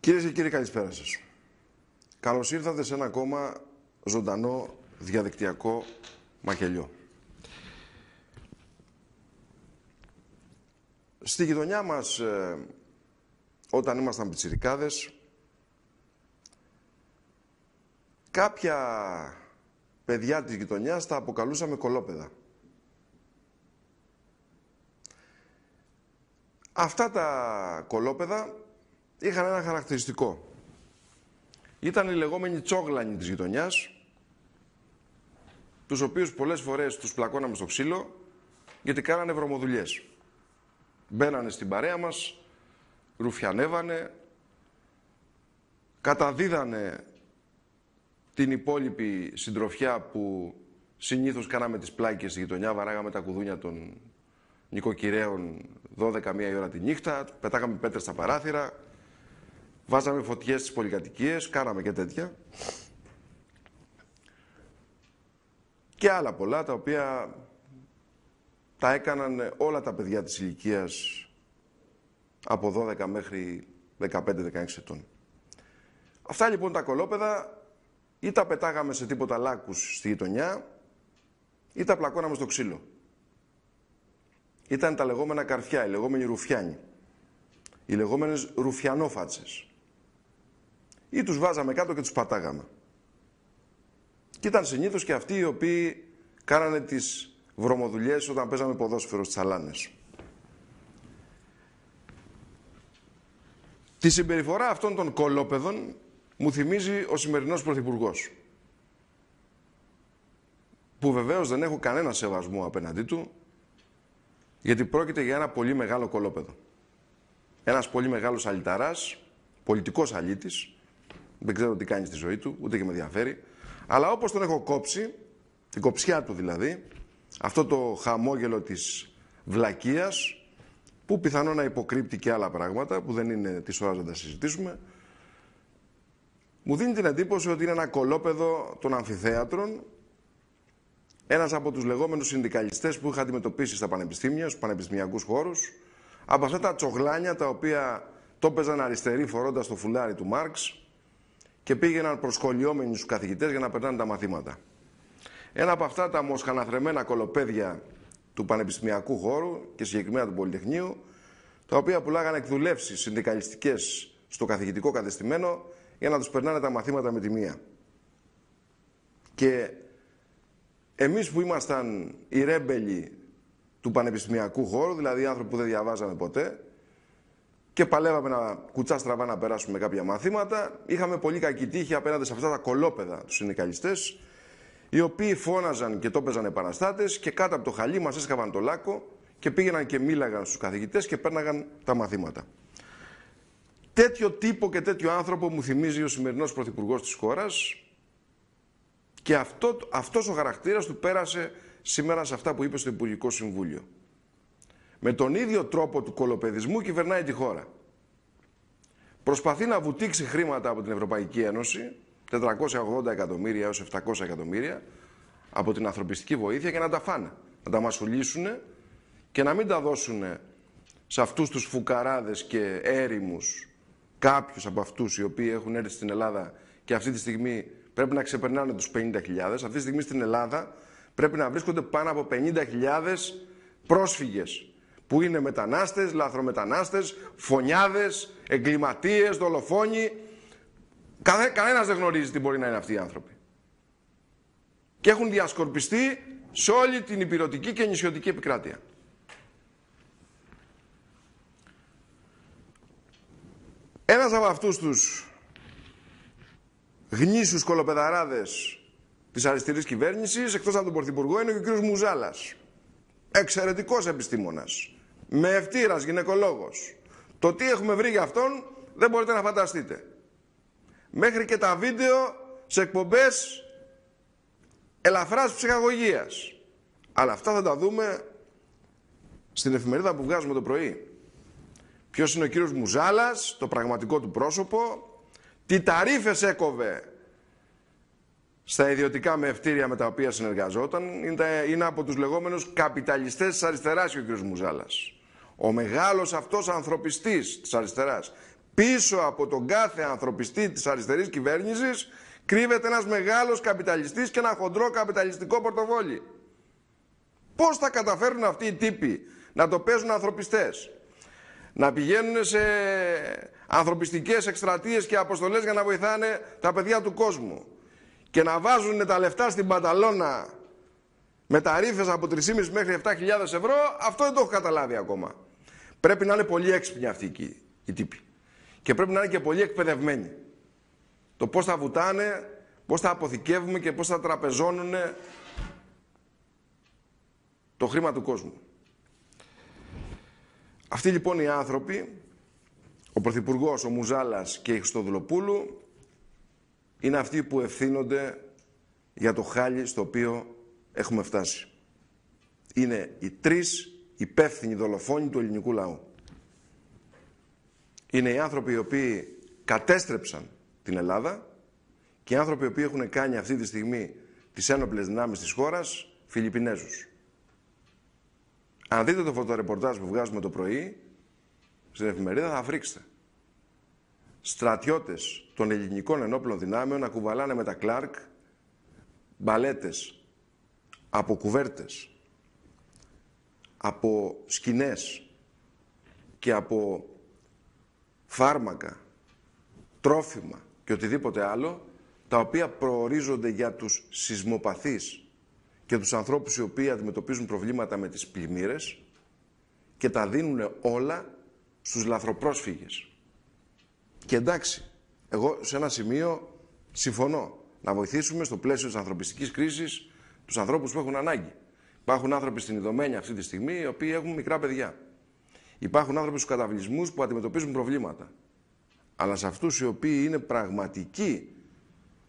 Κυρίες και κύριοι, καλησπέρα σας. Καλώς ήρθατε σε ένα ακόμα ζωντανό διαδικτυακό μακελιό. Στη γειτονιά μας, όταν ήμασταν πιτσιρικάδες, κάποια παιδιά της γειτονιάς τα αποκαλούσαμε κολόπεδα. Αυτά τα κολόπεδα είχαν ένα χαρακτηριστικό. Ήταν οι λεγόμενοι τσόγλανοι της γειτονιάς, τους οποίους πολλές φορές τους πλακώναμε στο ξύλο, γιατί κάνανε βρωμοδουλειές. Μπαίνανε στην παρέα μας, ρουφιανεύανε, καταδίδανε την υπόλοιπη συντροφιά που συνήθως κάναμε τις πλάκες στη γειτονιά, βαράγαμε τα κουδούνια των νοικοκυρέων 12-1 η ώρα τη νύχτα, πετάγαμε πέτρες στα παράθυρα, βάζαμε φωτιές στις πολυκατοικίες, κάναμε και τέτοια. Και άλλα πολλά, τα οποία τα έκαναν όλα τα παιδιά της ηλικίας από 12 μέχρι 15-16 ετών. Αυτά λοιπόν τα κολόπεδα ή τα πετάγαμε σε τίποτα λάκκους στη γειτονιά ή τα πλακώναμε στο ξύλο. Ήταν τα λεγόμενα καρφιά, οι λεγόμενοι ρουφιάνοι, οι λεγόμενες ρουφιανόφατσες. Ή τους βάζαμε κάτω και τους πατάγαμε. Και ήταν συνήθως και αυτοί οι οποίοι κάνανε τις βρωμοδουλειές όταν παίζαμε ποδόσφαιρο στις σαλάνες. Τη συμπεριφορά αυτών των κολόπεδων μου θυμίζει ο σημερινός πρωθυπουργός, που βεβαίως δεν έχω κανένα σεβασμό απέναντί του, γιατί πρόκειται για ένα πολύ μεγάλο κολόπεδο. Ένας πολύ μεγάλος αλυταράς, πολιτικός αλήτης, δεν ξέρω τι κάνει στη ζωή του, ούτε και με ενδιαφέρει, αλλά όπως τον έχω κόψει, την κοψιά του δηλαδή, αυτό το χαμόγελο της βλακείας, που πιθανόν να υποκρύπτει και άλλα πράγματα, που δεν είναι της ώρας να τα συζητήσουμε, μου δίνει την εντύπωση ότι είναι ένα κολόπεδο των αμφιθέατρων, ένας από τους λεγόμενους συνδικαλιστές που είχα αντιμετωπίσει στα πανεπιστήμια, στους πανεπιστημιακούς χώρους, από αυτά τα τσογλάνια τα οποία το παίζαν αριστεροί φορώντας το φουλάρι του Μάρξ και πήγαιναν προσχολιόμενοι στους καθηγητές για να περνάνε τα μαθήματα. Ένα από αυτά τα μοσχαναθρεμμένα κολοπέδια του πανεπιστημιακού χώρου και συγκεκριμένα του Πολυτεχνείου, τα οποία πουλάγανε εκδουλεύσεις συνδικαλιστικές στο καθηγητικό κατεστημένο για να τους περνάνε τα μαθήματα με τη μία. Και εμείς που ήμασταν οι ρέμπελοι του πανεπιστημιακού χώρου, δηλαδή οι άνθρωποι που δεν διαβάζαμε ποτέ και παλεύαμε να κουτσά στραβά να περάσουμε κάποια μαθήματα, είχαμε πολύ κακή τύχη απέναντι σε αυτά τα κολόπεδα τους συνδικαλιστές, οι οποίοι φώναζαν και το έπαιζαν επαναστάτες και κάτω από το χαλί μας έσκαβαν το λάκκο και πήγαιναν και μίλαγαν στους καθηγητές και πέρναγαν τα μαθήματα. Τέτοιο τύπο και τέτοιο άνθρωπο μου θυμίζει ο σημερινός πρωθυπουργός της χώρας, και αυτός ο χαρακτήρας του πέρασε σήμερα σε αυτά που είπε στο Υπουργικό Συμβούλιο. Με τον ίδιο τρόπο του κολοπεδισμού κυβερνάει τη χώρα. Προσπαθεί να βουτήξει χρήματα από την Ευρωπαϊκή Ένωση, 480 εκατομμύρια έως 700 εκατομμύρια, από την ανθρωπιστική βοήθεια, και να τα φάνε. Να τα μασουλήσουν και να μην τα δώσουν σε αυτούς τους φουκαράδες και έρημους, κάποιους από αυτούς οι οποίοι έχουν έρθει στην Ελλάδα και αυτή τη στιγμή πρέπει να ξεπερνάνε τους 50.000. Αυτή τη στιγμή στην Ελλάδα πρέπει να βρίσκονται πάνω από 50.000 πρόσφυγες, που είναι μετανάστες, λαθρομετανάστες, φωνιάδες, εγκληματίες, δολοφόνοι. Κανένας δεν γνωρίζει τι μπορεί να είναι αυτοί οι άνθρωποι. Και έχουν διασκορπιστεί σε όλη την ηπειρωτική και νησιωτική επικράτεια. Ένας από αυτούς τους γνήσιους κολοπεδαράδες της αριστερής κυβέρνησης, εκτός από τον Πρωθυπουργό, είναι και ο κ. Μουζάλας. Εξαιρετικός επιστήμονας. Με ευτήρας γυναικολόγος. Το τι έχουμε βρει για αυτόν δεν μπορείτε να φανταστείτε. Μέχρι και τα βίντεο σε εκπομπές ελαφράς ψυχαγωγίας. Αλλά αυτά θα τα δούμε στην εφημερίδα που βγάζουμε το πρωί. Ποιος είναι ο κύριος Μουζάλας, το πραγματικό του πρόσωπο, τι ταρίφες έκοβε στα ιδιωτικά με ευτήρια με τα οποία συνεργαζόταν. Είναι από τους λεγόμενους καπιταλιστές της αριστεράς και ο κ. Μουζάλας. Ο μεγάλος αυτός ανθρωπιστής της αριστεράς. Πίσω από τον κάθε ανθρωπιστή της αριστερής κυβέρνησης κρύβεται ένας μεγάλος καπιταλιστής και ένα χοντρό καπιταλιστικό πορτοφόλι. Πώς θα καταφέρουν αυτοί οι τύποι να το παίζουν ανθρωπιστές, να πηγαίνουν σε ανθρωπιστικές εκστρατείες και αποστολές για να βοηθάνε τα παιδιά του κόσμου και να βάζουν τα λεφτά στην πανταλώνα με ταρίφες από 3.500 μέχρι 7.000 ευρώ, αυτό δεν το έχω καταλάβει ακόμα. Πρέπει να είναι πολύ έξυπνοι αυτοί οι τύποι. Και πρέπει να είναι και πολύ εκπαιδευμένοι. Το πώς θα βουτάνε, πώς θα αποθηκεύουμε και πώς θα τραπεζώνουν το χρήμα του κόσμου. Αυτοί λοιπόν οι άνθρωποι, ο Πρωθυπουργός, ο Μουζάλας και η Χριστοδουλοπούλου, είναι αυτοί που ευθύνονται για το χάλι στο οποίο έχουμε φτάσει. Είναι οι τρεις υπεύθυνοι δολοφόνοι του ελληνικού λαού. Είναι οι άνθρωποι οι οποίοι κατέστρεψαν την Ελλάδα και οι άνθρωποι οι οποίοι έχουν κάνει αυτή τη στιγμή τις ένοπλες δυνάμεις της χώρας Φιλιππινέζους. Αν δείτε το φωτορεπορτάζ που βγάζουμε το πρωί στην εφημερίδα θα φρίξετε. Στρατιώτες των ελληνικών ενόπλων δυνάμεων να κουβαλάνε με τα Κλάρκ μπαλέτες από κουβέρτες, από σκηνές και από φάρμακα, τρόφιμα και οτιδήποτε άλλο, τα οποία προορίζονται για τους σεισμοπαθείς και τους ανθρώπους οι οποίοι αντιμετωπίζουν προβλήματα με τις πλημμύρες και τα δίνουν όλα στους λαθροπρόσφυγες. Και εντάξει, εγώ σε ένα σημείο συμφωνώ να βοηθήσουμε στο πλαίσιο της ανθρωπιστικής κρίσης τους ανθρώπους που έχουν ανάγκη. Υπάρχουν άνθρωποι στην Ιδωμένη αυτή τη στιγμή οι οποίοι έχουν μικρά παιδιά. Υπάρχουν άνθρωποι στους καταβλισμούς που αντιμετωπίζουν προβλήματα. Αλλά σε αυτούς οι οποίοι είναι πραγματικοί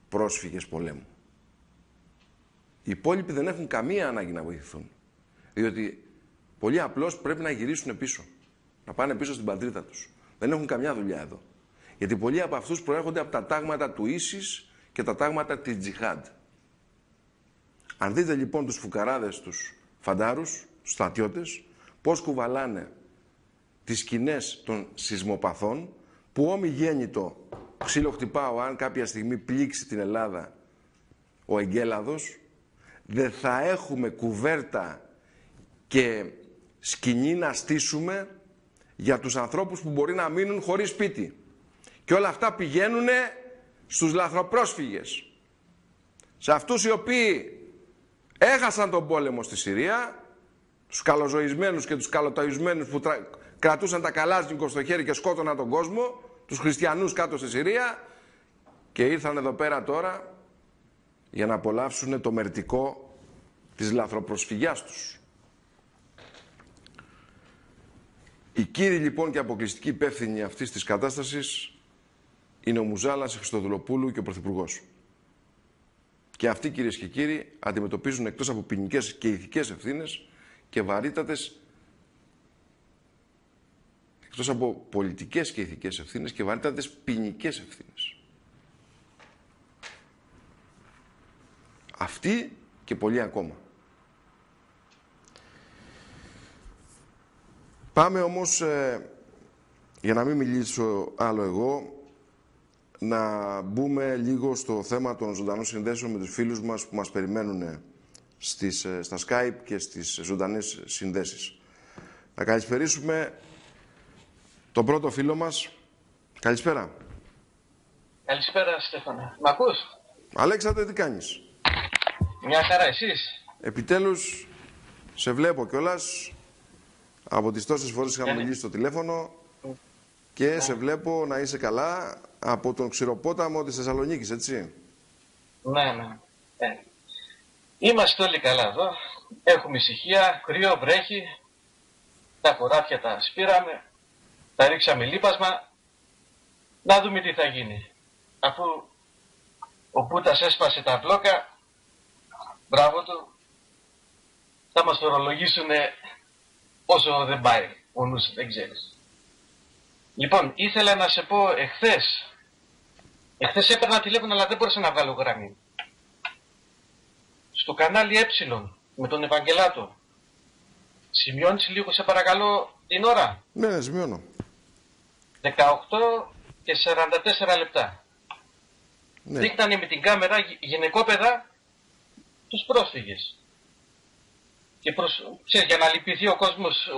πρόσφυγες πολέμου. Οι υπόλοιποι δεν έχουν καμία ανάγκη να βοηθηθούν. Διότι πολύ απλώς πρέπει να γυρίσουν πίσω. Να πάνε πίσω στην πατρίδα τους. Δεν έχουν καμιά δουλειά εδώ. Γιατί πολλοί από αυτούς προέρχονται από τα τάγματα του Ίσις και τα τάγματα της Τζιχάντ. Αν δείτε λοιπόν τους φουκαράδες, τους φαντάρους, τους στρατιώτες, πώς κουβαλάνε τις σκηνές των σεισμοπαθών, που ομιγέννητο ξύλο χτυπάω αν κάποια στιγμή πλήξει την Ελλάδα ο εγκέλαδος, δεν θα έχουμε κουβέρτα και σκηνή να στήσουμε για τους ανθρώπους που μπορεί να μείνουν χωρίς σπίτι. Και όλα αυτά πηγαίνουν στους λαθροπρόσφυγες. Σε αυτούς οι οποίοι έχασαν τον πόλεμο στη Συρία, τους καλοζωισμένους και τους καλοταϊσμένους που κρατούσαν τα καλάζνικο στο χέρι και σκότωναν τον κόσμο, τους χριστιανούς κάτω στη Συρία, και ήρθαν εδώ πέρα τώρα για να απολαύσουν το μερτικό της λαθροπροσφυγιάς τους. Οι κύριοι λοιπόν και αποκλειστικοί υπεύθυνοι αυτής της κατάστασης είναι ο Μουζάλας, η Χριστοδουλοπούλου και ο Πρωθυπουργός. Και αυτοί, κυρίες και κύριοι, αντιμετωπίζουν εκτός από ποινικές και ηθικές ευθύνες και βαρύτατες, εκτός από πολιτικές και ηθικές ευθύνες και βαρύτατες ποινικές ευθύνες. Αυτοί και πολλοί ακόμα. Πάμε όμως, για να μην μιλήσω άλλο εγώ, να μπούμε λίγο στο θέμα των ζωντανών συνδέσεων με τους φίλους μας που μας περιμένουν στα Skype και στις ζωντανές συνδέσεις. Να καλησπερίσουμε τον πρώτο φίλο μας. Καλησπέρα. Καλησπέρα, Στέφανα. Μ' ακούς? Αλέξανδρε, τι κάνεις? Μια χαρά, εσείς? Επιτέλους, σε βλέπω κιόλας από τις τόσες φορές είχαμε μιλήσει στο τηλέφωνο και σε βλέπω να είσαι καλά από τον ξηροπόταμο της Θεσσαλονίκης, έτσι? Ναι. Είμαστε όλοι καλά εδώ. Έχουμε ησυχία, κρύο, βρέχει. Τα χωράφια τα σπήραμε. Τα ρίξαμε λίπασμα. Να δούμε τι θα γίνει. Αφού ο Πούτας έσπασε τα μπλόκα, μπράβο του, θα μας φορολογήσουν όσο δεν πάει ο νους, δεν ξέρεις. Λοιπόν, ήθελα να σε πω εχθές έπαιρνα τηλέφωνο αλλά δεν μπορούσα να βγάλω γραμμή. Στο κανάλι Ε με τον Ευαγγελάτο. Σημειώνεις λίγο σε παρακαλώ την ώρα? Ναι, σημειώνω. 18 και 44 λεπτά. Ναι. Δείχνανε με την κάμερα γυναικόπαιδα τους πρόσφυγες. Και ξέρεις, για να λυπηθεί ο κόσμος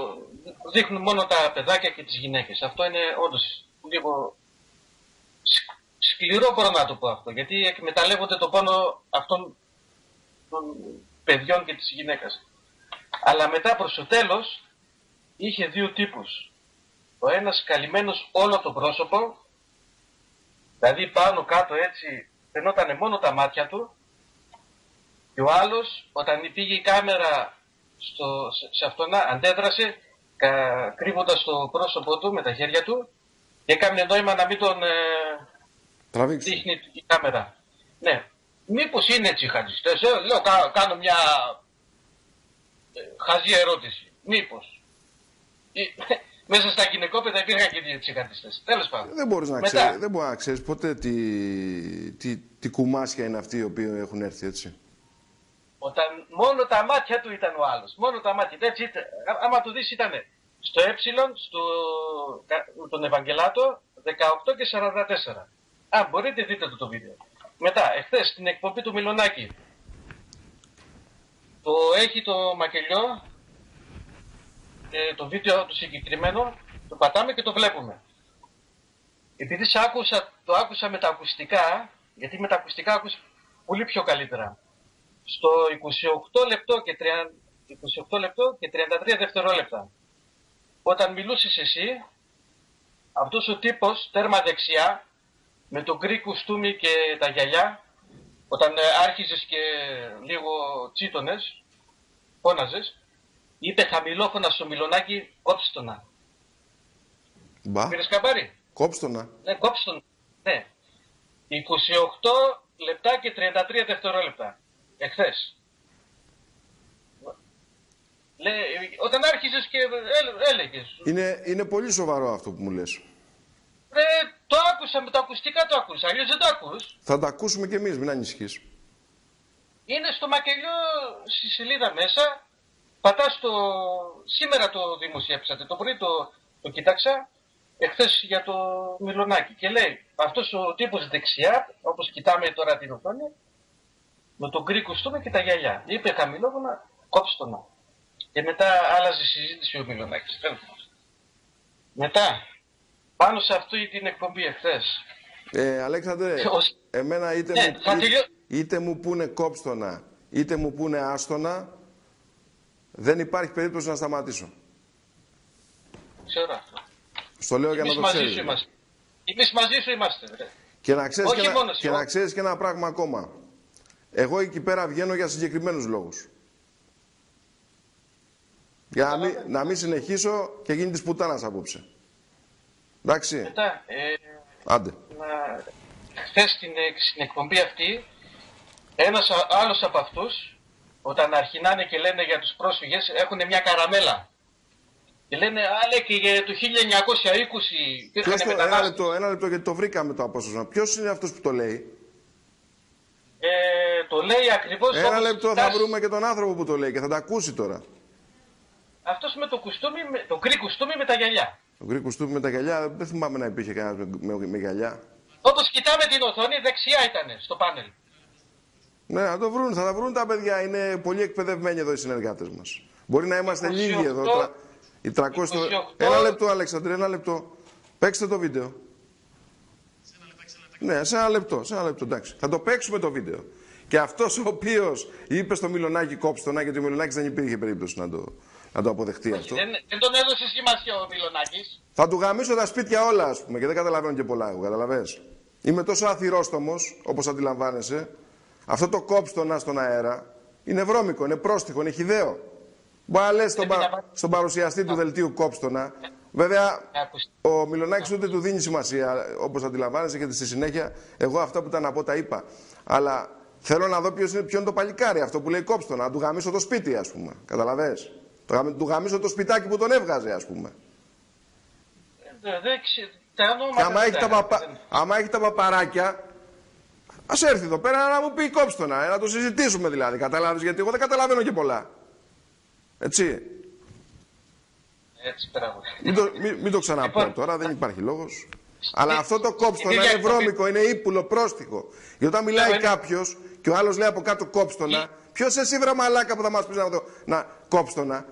δείχνουν μόνο τα παιδάκια και τις γυναίκες. Αυτό είναι όντως λίγο σκληρό, μπορώ να το πω αυτό, γιατί εκμεταλλεύονται το πόνο αυτών των παιδιών και της γυναίκας. Αλλά μετά προς το τέλος είχε δύο τύπους. Ο ένας καλυμμένος όλο το πρόσωπο, δηλαδή πάνω κάτω έτσι φαινόταν μόνο τα μάτια του, και ο άλλος όταν πήγε η κάμερα σε αυτόν αντέδρασε κρύβοντας το πρόσωπό του με τα χέρια του και έκανε νόημα να μην τον δείχνει η κάμερα. Ναι, μήπως είναι τσιχαντιστές, λέω κάνω μια χαζή ερώτηση. Μήπως. Μέσα στα γυναικόπαιδα υπήρχαν και δύο τσιχαντιστές. Τέλος πάντων. Δεν μπορείς να ξέρεις ποτέ τι κουμάσια είναι αυτοί οι οποίοι έχουν έρθει, έτσι. Όταν μόνο τα μάτια του ήταν ο άλλος. Μόνο τα μάτια. Έτσι, άμα το δεις ήταν στο τον Ευαγγελάτο 18 και 44. Αν μπορείτε δείτε το βίντεο. Μετά, εχθές στην εκπομπή του Μιλονάκη. Έχει το μακελιό, το βίντεο του συγκεκριμένο, το πατάμε και το βλέπουμε. Επειδή το άκουσα με τα ακουστικά, γιατί με τα ακουστικά άκουσα πολύ πιο καλύτερα. Στο 28 λεπτό και 33 δευτερόλεπτα. Όταν μιλούσες εσύ, αυτός ο τύπος τέρμα δεξιά, με τον γκρι κουστούμι και τα γυαλιά, όταν άρχιζες και λίγο τσίτωνες, φώναζες, είπε χαμηλόφωνα στο Μιλονάκι, κόψτε τον να. Μπα. Πήρες καμπάρι? Κόψτε τον να. Ναι, κόψτε τον. Ναι. 28 λεπτά και 33 δευτερόλεπτα. Εχθές. Όταν άρχιζες και έλεγες. Είναι πολύ σοβαρό αυτό που μου λες. Το άκουσα, με τα ακουστικά το άκουσα, αλλιώς δεν το ακούς. Θα τα ακούσουμε κι εμείς, μην ανησυχείς. Είναι στο μακελιό στη σελίδα μέσα, πατάς σήμερα το δημοσιεύσατε, το πρωί το κοίταξα, εχθές για το Μιλονάκι. Και λέει, αυτός ο τύπος δεξιά, όπως κοιτάμε τώρα την οθόνη, με τον γκρι κουστούμι και τα γυαλιά. Είπε χαμηλόφωνα, κόψτε τον να. Και μετά άλλαζε η συζήτηση ο Μιλονάκης. Μετά, πάνω σε αυτή την εκπομπή εχθές. Αλέξανδρε, εμένα είτε μου πούνε κόψτονα, είτε μου πούνε άστονα, δεν υπάρχει περίπτωση να σταματήσω. Ξέρω αυτό. Στο λέω για να το ξέρεις. Εμείς μαζί σου είμαστε. Βρε. Και να ξέρεις και ένα πράγμα ακόμα. Εγώ εκεί πέρα βγαίνω για συγκεκριμένους λόγους. Για να μην συνεχίσω και γίνει της πουτάνας απόψε. Εντάξει. Μετά, άντε. Χθες στην εκπομπή αυτή, ένας άλλος από αυτούς, όταν αρχινάνε και λένε για τους πρόσφυγες, έχουν μια καραμέλα. Και λένε, λέει και για το 1920 υπήρχαν μετανάστες. Ένα λεπτό, γιατί το βρήκαμε το απόσπασμα. Ποιος είναι αυτός που το λέει? Το λέει ακριβώς. Ένα λεπτό, θα βρούμε και τον άνθρωπο που το λέει και θα τα ακούσει τώρα. Αυτός με το κουστούμι, το γκρι κουστούμι με τα γυαλιά. Το γκρι κουστούμι με τα γυαλιά, δεν θυμάμαι να υπήρχε κανένας με γυαλιά. Όπως κοιτάμε την οθόνη, δεξιά ήταν στο πάνελ. Ναι, θα το βρουν, θα τα βρουν τα παιδιά. Είναι πολύ εκπαιδευμένοι εδώ οι συνεργάτες μας. Μπορεί να είμαστε 28, λίγοι εδώ. Οι 300... Ένα λεπτό, Αλέξανδρε, ένα λεπτό. Παίξτε το βίντεο. Ναι, σε ένα λεπτό, εντάξει. Θα το παίξουμε το βίντεο. Και αυτός ο οποίος είπε στο Μιλονάκι κόψτε τον, γιατί ο Μιλονάκης δεν υπήρχε περίπτωση να το αποδεχτεί αυτό. Δεν τον έδωσε σημασία ο Μιλονάκης. Θα του γαμίσω τα σπίτια όλα, ας πούμε, και δεν καταλαβαίνω και πολλά εγώ, καταλαβαίνεις. Είμαι τόσο αθυρόστομος, όπως αντιλαμβάνεσαι. Αυτό το κόψτονα στον αέρα είναι βρώμικο, είναι πρόστιχο, είναι χυδαίο. Μπορεί να λες στον παρουσιαστή του δελτίου κόψτονα. Βέβαια, ο Μιλονάκης ούτε του δίνει σημασία, όπως αντιλαμβάνεσαι, και στη συνέχεια εγώ αυτά που ήταν να πω τα είπα. Αλλά θέλω να δω ποιο είναι το παλικάρι, αυτό που λέει κόψτονα, να του γαμίσω το σπίτι, ας πούμε. Καταλαβες. Του γαμίσω το σπιτάκι που τον έβγαζε, ας πούμε. Και άμα έχει τα παπαράκια, ας έρθει εδώ πέρα να μου πει κόψτονα, να το συζητήσουμε δηλαδή. Καταλάβεις, γιατί εγώ δεν καταλαβαίνω και πολλά. Έτσι. Έτσι, μπράβο. Μην το ξαναπώ τώρα, δεν υπάρχει λόγος. Αλλά αυτό το κόψτονα είναι βρώμικο, είναι ύπουλο, πρόστιχο. Γιατί όταν μιλάει κάποιος και ο άλλος λέει από κάτω κόψτονα, ποιος εσύ βρε μαλάκα που θα μας πεις να κόψτονα,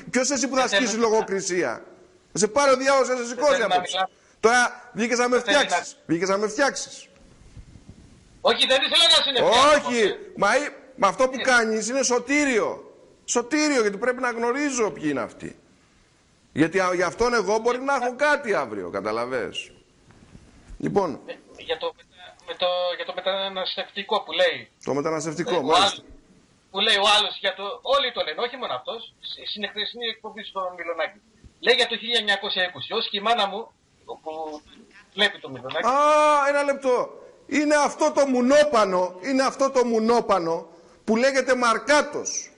ποιος εσύ που θα ασκήσει λογοκρισία. Θα σε πάρει ο διάολος, θα σε σηκώσει απόψε. Τώρα βγήκες να με φτιάξεις. Βγήκες να με φτιάξεις. Όχι, δεν ήθελα να συνεχίσω. Όχι, μα αυτό που κάνεις είναι σωτήριο. Σωτήριο, γιατί πρέπει να γνωρίζω ποιοι είναι αυτοί. Γιατί για αυτόν εγώ μπορεί να έχω κάτι αύριο, καταλαβες. Λοιπόν. Για το μεταναστευτικό που λέει. Το μεταναστευτικό, μάλιστα. Που λέει ο άλλος για το. Όλοι το λένε, όχι μόνο αυτός. Στην εχθεσινή εκπομπή στο Μιλονάκι. Λέει για το 1920. Ως και η μάνα μου που βλέπει το Μιλονάκι. Ένα λεπτό. Είναι αυτό το μουνόπανο που λέγεται Μαρκάτος.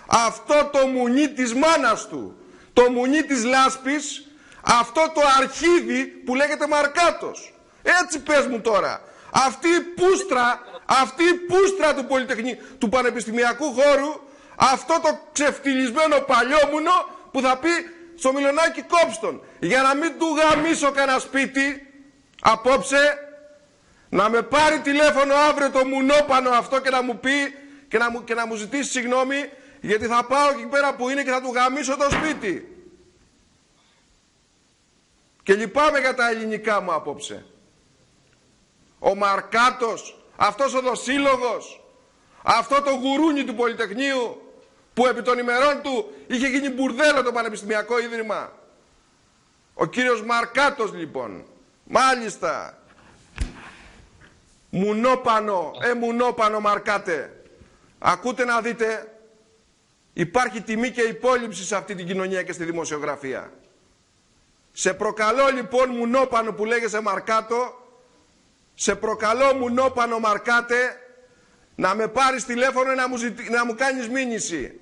Αυτό το μουνί της μάνας του. Το μουνί της λάσπης. Αυτό το αρχίδι που λέγεται Μαρκάτος. Έτσι πες μου τώρα. Αυτή η πούστρα του πανεπιστημιακού χώρου, αυτό το ξεφτυλισμένο παλιόμουνο που θα πει στο Μιλονάκι κόψτον. Για να μην του γαμίσω κανένα σπίτι απόψε, να με πάρει τηλέφωνο αύριο το μουνόπανο αυτό και να μου πει και να μου ζητήσει συγγνώμη, γιατί θα πάω εκεί πέρα που είναι και θα του γαμίσω το σπίτι. Και λυπάμαι για τα ελληνικά μου απόψε. Ο Μαρκάτος, αυτός ο δοσύλλογος, αυτό το γουρούνι του Πολυτεχνείου που επί των ημερών του είχε γίνει μπουρδέλο το Πανεπιστημιακό Ίδρυμα. Ο κύριος Μαρκάτος λοιπόν. Μάλιστα. Μουνόπανο Μαρκάτε. Ακούτε να δείτε. Υπάρχει τιμή και υπόλοιψη σε αυτή την κοινωνία και στη δημοσιογραφία. Σε προκαλώ λοιπόν μουνόπανο που λέγεσαι Μαρκάτο. Σε προκαλώ μουνόπανο Μαρκάτε να με πάρεις τηλέφωνο να μου κάνεις μήνυση.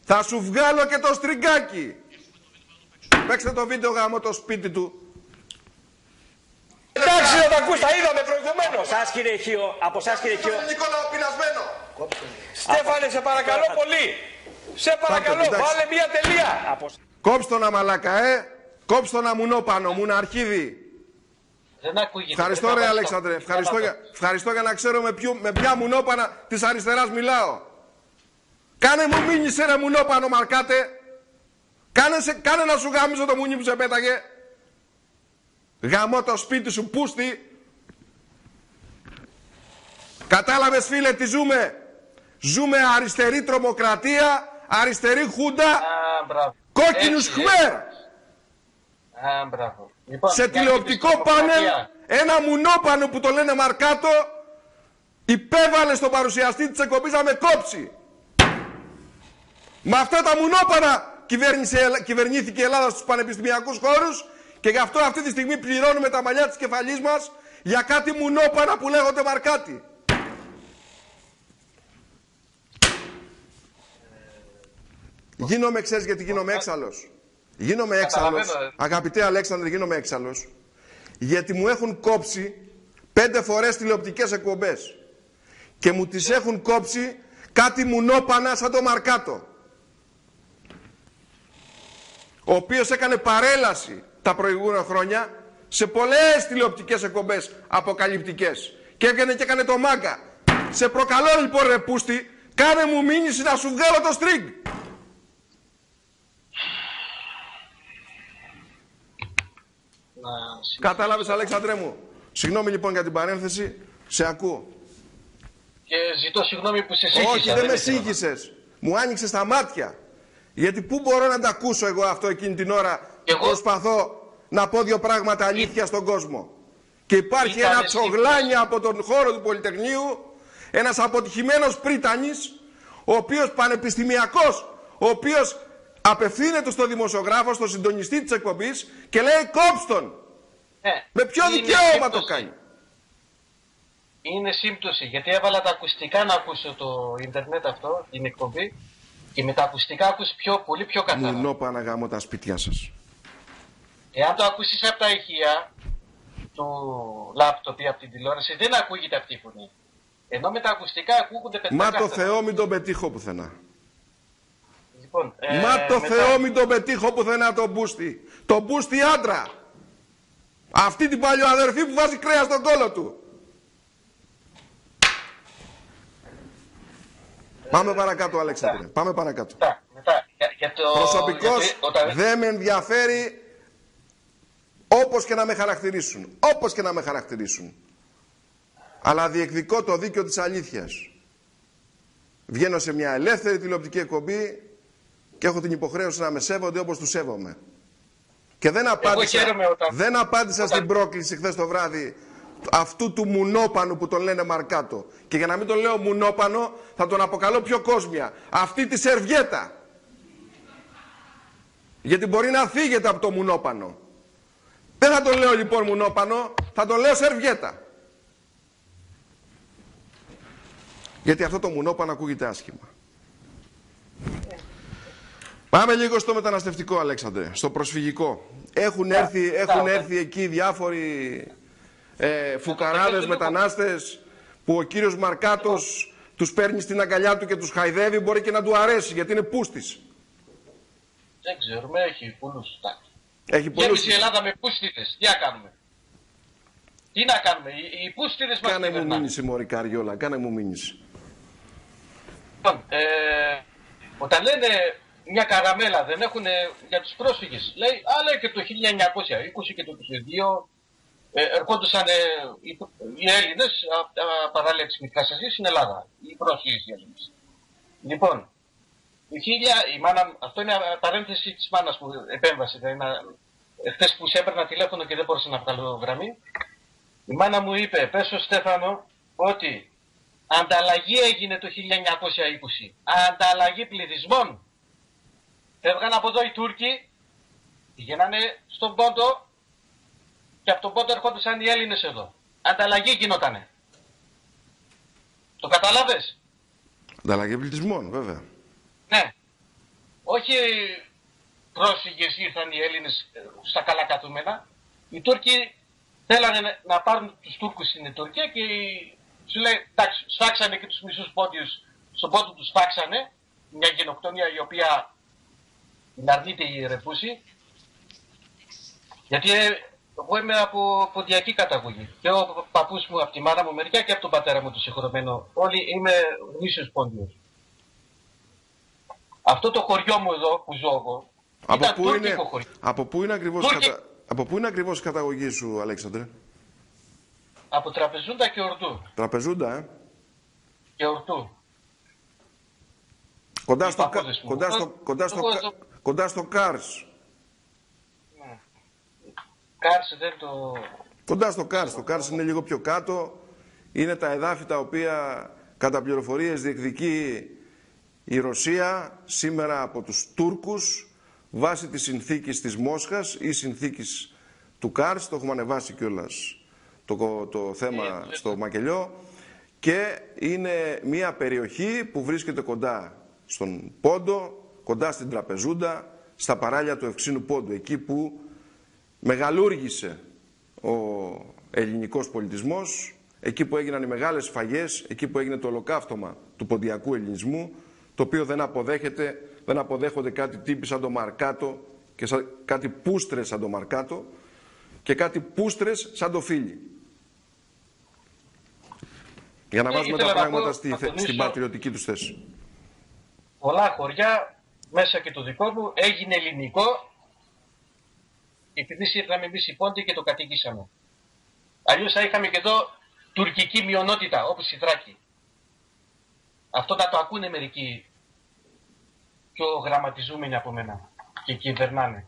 Θα σου βγάλω και το στριγκάκι. Παίξτε το βίντεο γάμο το σπίτι του. Εντάξει να τα ακούς, τα είδαμε προηγουμένως. Από εσάς κύριε Χίο. Νικόλαο πεινασμένο. Στέφανε σε παρακαλώ πολύ. Σε παρακαλώ βάλε μια τελεία. Κόψτε να μαλάκα κόψτε να μουνόπανο, μουναρχίδι. Δεν ακούγεται. Ευχαριστώ ρε Αλέξανδρε. Ευχαριστώ για να ξέρω με ποια μουνόπανα της αριστεράς μιλάω. Κάνε μου μήνυσε ρε μουνόπανο Μαρκάτε. Κάνε να σου γάμιζω το μουνί που σε πέταγε. Γαμώ το σπίτι σου πούστη. Κατάλαβες φίλε τι ζούμε. Ζούμε αριστερή τρομοκρατία, αριστερή χούντα, κόκκινους Χμέρ. Λοιπόν, σε τηλεοπτικό πάνελ ένα μουνόπανο που το λένε Μαρκάτο υπέβαλε στον παρουσιαστή της εκπομπής να με κόψει. Με αυτά τα μουνόπανα κυβερνήθηκε η Ελλάδα στους πανεπιστημιακούς χώρους και γι' αυτό αυτή τη στιγμή πληρώνουμε τα μαλλιά της κεφαλής μας για κάτι μουνόπανα που λέγονται Μαρκάτι. Γίνομαι, ξέρεις γιατί γίνομαι έξαλλος. Γίνομαι έξαλλος, αγαπητέ Αλέξανδρε, γίνομαι έξαλλος, γιατί μου έχουν κόψει 5 φορές τηλεοπτικές εκπομπές και μου τις έχουν κόψει κάτι μουνόπανα σαν το Μαρκάτο, ο οποίος έκανε παρέλαση τα προηγούμενα χρόνια σε πολλές τηλεοπτικές εκπομπές αποκαλυπτικές και έβγαινε και έκανε το μάγκα. Σε προκαλώ λοιπόν ρε πούστη, κάνε μου μήνυση να σου βγάλω το στριγκ. Κατάλαβες Αλέξανδρέ μου. Συγγνώμη λοιπόν για την παρένθεση. Σε ακούω. Και ζητώ συγγνώμη που σε σύγχυσα. Όχι δεν με σύγχυσες. Μου άνοιξες τα μάτια. Γιατί πού μπορώ να τα ακούσω εγώ αυτό εκείνη την ώρα. Προσπαθώ να πω 2 πράγματα αλήθεια στον κόσμο. Και υπάρχει ένα τσογλάνι από τον χώρο του Πολυτεχνείου. Ένας αποτυχημένος πρίτανης. Ο οποίος πανεπιστημιακός. Ο οποίος απευθύνεται στο δημοσιογράφο, στο συντονιστή της εκπομπής και λέει κόψτον. Με ποιο δικαίωμα το κάνει. Είναι σύμπτωση, γιατί έβαλα τα ακουστικά να ακούσω το ίντερνετ αυτό, την εκπομπή, και με τα ακουστικά ακούς πολύ πιο καθαρά. Μουνόπανα γάμω τα σπίτια σας. Εάν το ακούσεις από τα ηχεία του λάπτοπ ή από την τηλεόραση, δεν ακούγεται αυτή η φωνή. Ενώ με τα ακουστικά ακούγονται πετάχα. Μα το Θεό μην τον πετύχω πουθενά. Λοιπόν, μα το Θεό μην τον πετύχω πουθενά τον μπούστη. Τον μπούστη άντρα. Αυτή την παλιοαδερφή που βάζει κρέα στον κόλο του. Πάμε παρακάτω, Αλέξανδρε. Πάμε παρακάτω. Μετά, Προσωπικώς δεν με ενδιαφέρει όπως και να με χαρακτηρίσουν. Όπως και να με χαρακτηρίσουν. Αλλά διεκδικώ το δίκαιο της αλήθειας. Βγαίνω σε μια ελεύθερη τηλεοπτική εκπομπή και έχω την υποχρέωση να με σέβονται όπως τους σέβομαι. Και δεν απάντησα στην πρόκληση χθες το βράδυ αυτού του Μουνόπανου που τον λένε Μαρκάτο. Και για να μην τον λέω Μουνόπανο, θα τον αποκαλώ πιο κόσμια. Αυτή τη σερβιέτα. Γιατί μπορεί να φύγετε από το Μουνόπανο. Δεν θα τον λέω λοιπόν Μουνόπανο, θα τον λέω σερβιέτα. Γιατί αυτό το Μουνόπανο ακούγεται άσχημα. Πάμε λίγο στο μεταναστευτικό, Αλέξανδρε, στο προσφυγικό. Έχουν έρθει εκεί διάφοροι φουκαράδες μετανάστες που ο κύριος Μαρκάτος τους παίρνει στην αγκαλιά του και τους χαϊδεύει, μπορεί και να του αρέσει γιατί είναι πούστης. Δεν ξέρουμε, έχει πολλούς. Έχει πολλούς. η Ελλάδα με πούστιδες, τι να κάνουμε. Τι να κάνουμε, οι πούστιδες μας Κάνε μου μήνυση, μωρή Καριόλα, κάνε μου μήνυση. Όταν λένε μια καραμέλα δεν έχουν για τους πρόσφυγες, λέει, αλλά και το 1920 και το 1922 ερχόντουσαν οι Έλληνες από τα παράλια της Μικράς Ασίας στην Ελλάδα, οι πρόσφυγες οι Έλληνες. Λοιπόν, αυτό είναι παρένθεση της μάνας που επέμβασε. Χθες που σε έπαιρνα τηλέφωνο και δεν μπορούσα να βγάλω γραμμή, η μάνα μου είπε, πες στο Στέφανο ότι ανταλλαγή έγινε το 1920. Ανταλλαγή πληθυσμών. Φεύγαν από εδώ οι Τούρκοι, πηγαίνανε στον Πόντο και από τον Πόντο ερχόντουσαν οι Έλληνες εδώ. Ανταλλαγή γινότανε. Το καταλάβες? Ανταλλαγή πληθυσμών, βέβαια. Ναι. Όχι πρόσφυγες ήρθαν οι Έλληνες στα καλά καθούμενα. Οι Τούρκοι θέλανε να πάρουν τους Τούρκους στην Τουρκία και σου λέει, εντάξει, σφάξανε και τους μισούς πόντιους, στον Πόντο τους σφάξανε, μια γενοκτονία η οποία την αρνείται η Ρεπούση, γιατί εγώ είμαι από ποντιακή καταγωγή. Και ο παππούς μου από τη μάνα μου μεριά και από τον πατέρα μου το συγχωρεμένο. Όλοι είμαι γνήσιος πόντιος. Αυτό το χωριό μου εδώ που ζω εγώ, ήταν τουρκικό χωριό. Από πού είναι ακριβώς η καταγωγή σου, Αλέξανδρε? Από Τραπεζούντα και Ορτού. Τραπεζούντα, Και Ορτού. Κοντά στο Κάρς. Ναι. Κάρς δεν το... Κοντά στο Κάρς. Το Κάρς είναι λίγο πιο κάτω. Είναι τα εδάφη τα οποία κατά πληροφορίες διεκδικεί η Ρωσία σήμερα από τους Τούρκους βάσει της συνθήκης της Μόσχας ή συνθήκης του Κάρς. Το έχουμε ανεβάσει κιόλας το θέμα στο Μακελιό. Και είναι μια περιοχή που βρίσκεται κοντά στον Πόντο, κοντά στην Τραπεζούντα, στα παράλια του Ευξήνου Πόντου, εκεί που μεγαλούργησε ο ελληνικός πολιτισμός, εκεί που έγιναν οι μεγάλες σφαγές, εκεί που έγινε το ολοκαύτωμα του ποντιακού ελληνισμού, το οποίο δεν αποδέχονται κάτι τύποι σαν το Μαρκάτο και κάτι πούστρες σαν το Μαρκάτο και κάτι πούστρες σαν το Φίλι. Για να βάζουμε τα πράγματα στην πατριωτική τους θέση. Πολλά χωριά, μέσα και το δικό μου, έγινε ελληνικό επειδή ήρθαμε εμείς οι Πόντιοι και το κατοικήσαμε. Αλλιώς θα είχαμε και εδώ τουρκική μειονότητα, όπως η Θράκη. Αυτό να το ακούνε μερικοί πιο γραμματιζούμενοι από μένα και κυβερνάνε.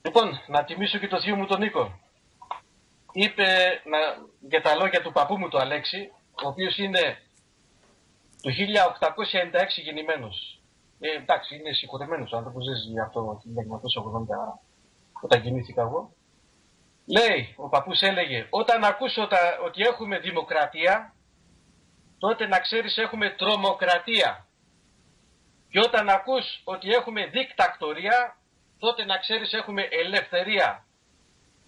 Λοιπόν, να τιμήσω και το θείο μου τον Νίκο. Είπε για τα λόγια του παππού μου του Αλέξη, ο οποίος είναι το 1896 γεννημένος. Εντάξει, είναι συγχωρεμένος ο άνθρωπος, δεν ζει αυτό το 1980 όταν γεννήθηκα εγώ. Λέει, ο παππούς έλεγε, όταν ακούσω ότι έχουμε δημοκρατία, τότε να ξέρεις έχουμε τρομοκρατία. Και όταν ακούς ότι έχουμε δικτακτορία, τότε να ξέρεις έχουμε ελευθερία.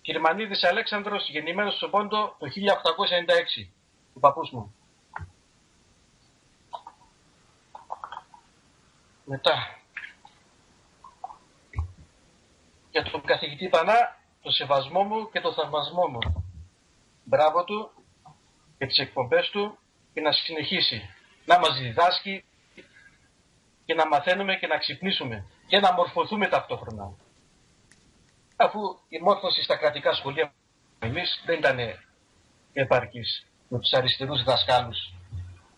Κυρμανίδης Αλέξανδρος, γεννημένος στο Πόντο το 1896, ο παππούς μου. Μετά, για τον καθηγητή Πανά, το σεβασμό μου και το θαυμασμό μου. Μπράβο του και τις εκπομπές του και να συνεχίσει να μας διδάσκει και να μαθαίνουμε και να ξυπνήσουμε και να μορφωθούμε ταυτόχρονα. Αφού η μόρφωση στα κρατικά σχολεία εμείς δεν ήταν επαρκής με τους αριστερούς δασκάλους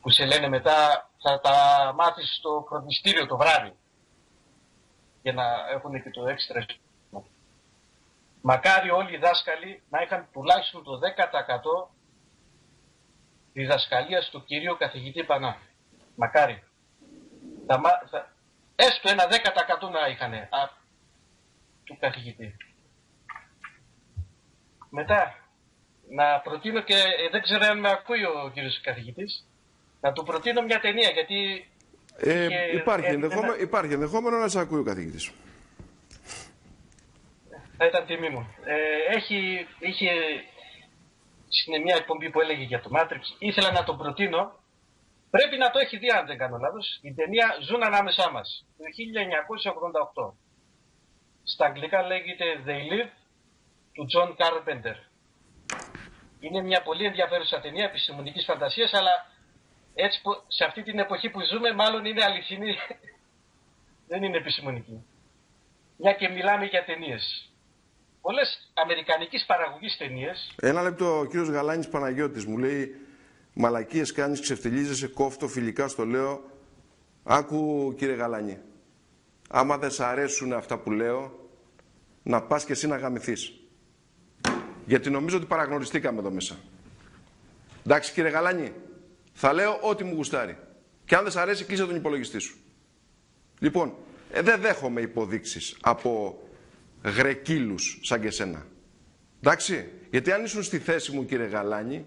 που σε λένε μετά θα τα μάθεις στο φροντιστήριο το βράδυ για να έχουν και το έξτρα. Μακάρι όλοι οι δάσκαλοι να είχαν τουλάχιστον το 10% διδασκαλία στο κύριο καθηγητή Πανά. Μακάρι. Έστω ένα 10% να είχαν του καθηγητή. Μετά, να προτείνω και, δεν ξέρω αν με ακούει ο κύριος καθηγητής, να του προτείνω μια ταινία, γιατί... Υπάρχει ενδεχόμενο να σε ακούει ο καθηγητής. Θα ήταν τιμή μου. Είχε μια εκπομπή που έλεγε για το Matrix, ήθελα να τον προτείνω, πρέπει να το έχει δει αν δεν κάνω λάθος, η ταινία «Ζουν ανάμεσά μας», το 1988. Στα αγγλικά λέγεται «They Live», του John Carpenter. Είναι μια πολύ ενδιαφέρουσα ταινία επιστημονικής φαντασίας, αλλά έτσι σε αυτή την εποχή που ζούμε μάλλον είναι αληθινή, δεν είναι επιστημονική. Μια και μιλάμε για ταινίες. Πολλές αμερικανικής παραγωγής ταινίες. Ένα λεπτό, ο κύριος Γαλάνης Παναγιώτης μου λέει «Μαλακίες κάνεις, ξεφτιλίζεσαι, κόφτω, φιλικά στο λέω». Άκου κύριε Γαλάνη, άμα δεν σ' αρέσουν αυτά που λέω, να πας και εσύ να γαμηθείς. Γιατί νομίζω ότι παραγνωριστήκαμε εδώ μέσα. Εντάξει κύριε Γαλάνη, θα λέω ό,τι μου γουστάρει. Και αν δεν σ' αρέσει, κλείσε τον υπολογιστή σου. Λοιπόν, δεν δέχομαι υποδείξεις από γρεκύλους σαν και σένα. Εντάξει, γιατί αν ήσουν στη θέση μου κύριε Γαλάνη,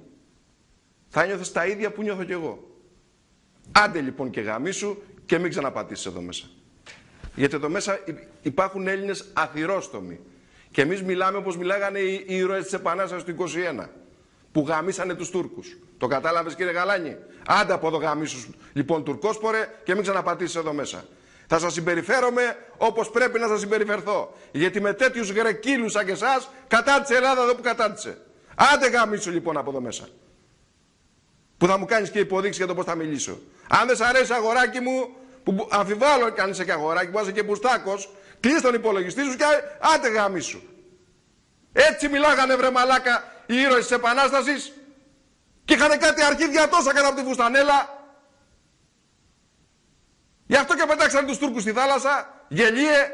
θα νιώθεις τα ίδια που νιώθω κι εγώ. Άντε λοιπόν και γαμίσου και μην ξαναπατήσεις εδώ μέσα. Γιατί εδώ μέσα υπάρχουν Έλληνες αθυρόστομοι. Και εμείς μιλάμε όπως μιλάγανε οι ήρωες της Επανάστασης του 21, που γαμίσανε τους Τούρκους. Το κατάλαβες κύριε Γαλάνη? Άντε από εδώ γαμίσου λοιπόν τουρκόσπορε και μην ξαναπατήσεις εδώ μέσα. Θα σας συμπεριφέρομαι όπως πρέπει να σας συμπεριφερθώ. Γιατί με τέτοιους γρεκύλους σαν και εσάς κατάτησε η Ελλάδα εδώ που κατάτησε. Άντε γαμίσου λοιπόν από εδώ μέσα. Που θα μου κάνεις και υποδείξεις για το πώς θα μιλήσω. Αν δεν σ' αρέσει αγοράκι μου, που αμφιβάλλω κι αν είσαι και αγοράκι, που είσαι και μπουστάκος, κλείς τον υπολογιστή σου και άντε γαμίσου. Έτσι μιλάγανε βρε μαλάκα οι ήρωες της Επανάστασης και είχαν κάτι αρχίδια τόσα κατά από τη φουστανέλα. Γι' αυτό και πετάξαν τους Τούρκους στη θάλασσα, γελίε.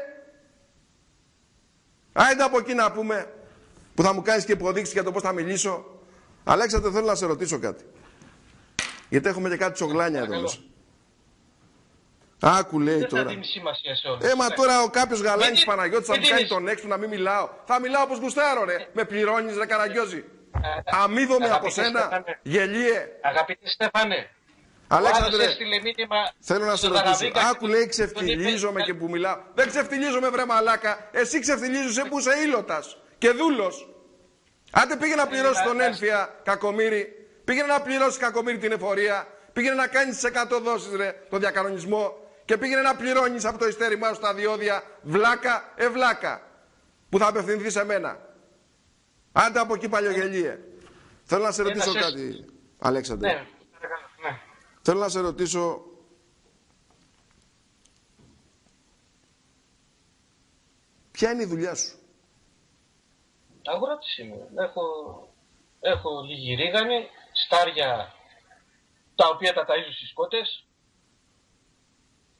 Άντε από εκεί να πούμε, που θα μου κάνεις και υποδείξεις για το πώς θα μιλήσω. Αλέξανδρε, θέλω να σε ρωτήσω κάτι. Γιατί έχουμε και κάτι τσογλάνια εδώ μέσα. Άκου λέει τώρα. Δεν θα δίνει σημασία σε όλους. Μα τώρα ο κάποιος Γαλάνης Παναγιώτης θα μου κάνει τον έξω να μην μιλάω. Θα μιλάω όπως γουστάρω ρε. Με πληρώνεις ρε Καραγκιόζη. Αμίδωμαι από σένα. Γελίε. Αγαπητέ Στέφανε. Αλέξανδρε, θέλω να σε ρωτήσω. Άκου λέει ξεφτιλίζομαι και που μιλάω. Δεν ξεφτιλίζομαι βρε μαλάκα. Εσύ ξεφτιλίζεσαι που είσαι ήλωτας και δούλος. Άντε πήγε να πληρώσεις τον Έλφια Κακομοίρη. Πήγαινε να πληρώσεις Κακομοίρη την εφορία. Πήγαινε να κάνεις τις 100 δόσεις ρε τον διακανονισμό. Και πήγαινε να πληρώνεις από το ειστέρημά σου τα διόδια. Βλάκα, ευλάκα. Που θα απευθυνθεί σε μένα. Άντε από εκεί παλιογελίε. Θέλω να σε ρωτήσω κάτι, Αλέξανδρε. Ναι. Θέλω να σε ρωτήσω, ποια είναι η δουλειά σου? Αγρότης είμαι. Έχω λίγη ρίγανη, στάρια τα οποία τα ταΐζω στις κότες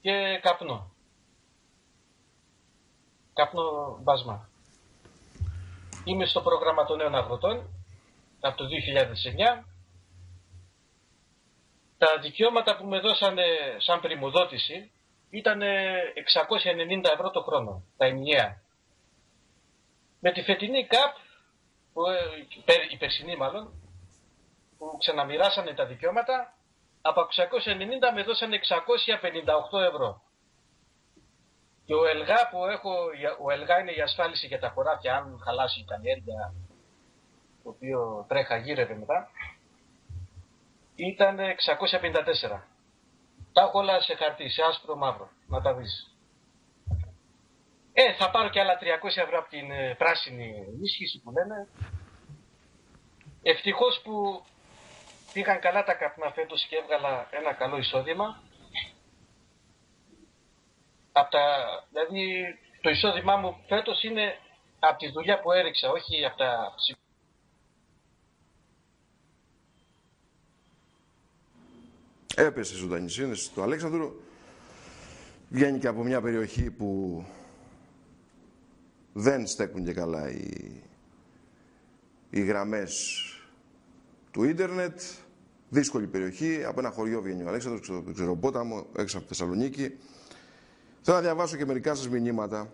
και καπνό. Καπνό μπάσμα. Είμαι στο πρόγραμμα των νέων αγροτών από το 2009. Τα δικαιώματα που με δώσανε σαν πριμοδότηση ήταν 690 ευρώ το χρόνο, τα ενιαία. Με τη φετινή ΚΑΠ, η περσινή μάλλον, που ξαναμοιράσανε τα δικαιώματα, από 690 με δώσανε 658 ευρώ. Και ο ΕΛΓΑ που έχω, ο ΕΛΓΑ είναι η ασφάλιση για τα χωράφια, αν χαλάσει η καλλιέργεια, το οποίο τρέχα γύρευε μετά, ήταν 654. Τα έχω όλα σε χαρτί, σε άσπρο μαύρο, να τα δεις. Θα πάρω και άλλα 300 ευρώ από την πράσινη ενίσχυση που λένε. Ευτυχώς που πήγαν καλά τα καπνά φέτος και έβγαλα ένα καλό εισόδημα. Δηλαδή το εισόδημά μου φέτος είναι από τη δουλειά που έριξα, όχι από τα... Έπεσε ζωντανή σύνδεση του Αλέξανδρου. Βγαίνει και από μια περιοχή που δεν στέκουν και καλά οι γραμμές του ίντερνετ. Δύσκολη περιοχή. Από ένα χωριό βγαίνει ο Αλέξανδρος, από το Ξεροπόταμο, έξω από τη Θεσσαλονίκη. Θέλω να διαβάσω και μερικά σας μηνύματα.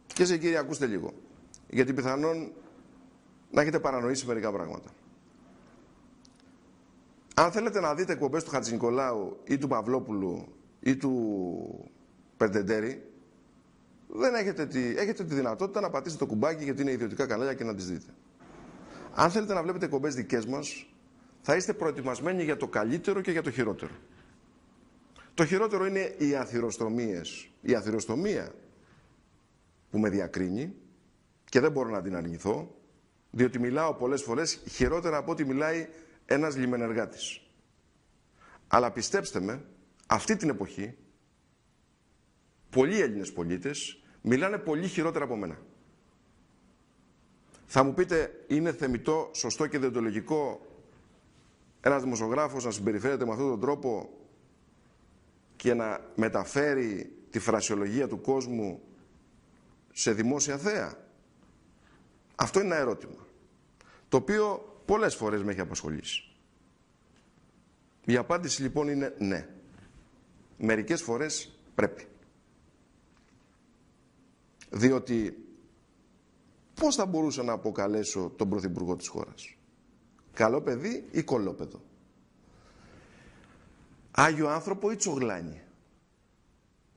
Και σε κύριοι, ακούστε λίγο. Γιατί πιθανόν να έχετε παρανοήσει μερικά πράγματα. Αν θέλετε να δείτε εκπομπές του Χατζηνικολάου ή του Παυλόπουλου ή του Περτεντέρη, δεν έχετε τη δυνατότητα να πατήσετε το κουμπάκι, γιατί είναι ιδιωτικά κανάλια, και να τις δείτε. Αν θέλετε να βλέπετε εκπομπές δικές μας, θα είστε προετοιμασμένοι για το καλύτερο και για το χειρότερο. Το χειρότερο είναι οι αθυροστομίες. Η αθυροστομία που με διακρίνει και δεν μπορώ να την αρνηθώ, διότι μιλάω πολλές φορές χειρότερα από ό,τι μιλάει ένας λιμενεργάτης. Αλλά πιστέψτε με, αυτή την εποχή πολλοί Έλληνες πολίτες μιλάνε πολύ χειρότερα από μένα. Θα μου πείτε, είναι θεμιτό, σωστό και δεοντολογικό ένας δημοσιογράφος να συμπεριφέρεται με αυτόν τον τρόπο και να μεταφέρει τη φρασιολογία του κόσμου σε δημόσια θέα? Αυτό είναι ένα ερώτημα, το οποίο πολλές φορές με έχει απασχολήσει. Η απάντηση λοιπόν είναι ναι. Μερικές φορές πρέπει. Διότι πώς θα μπορούσα να αποκαλέσω τον Πρωθυπουργό της χώρας? Καλό παιδί ή κολόπεδο? Άγιο άνθρωπο ή τσογλάνι?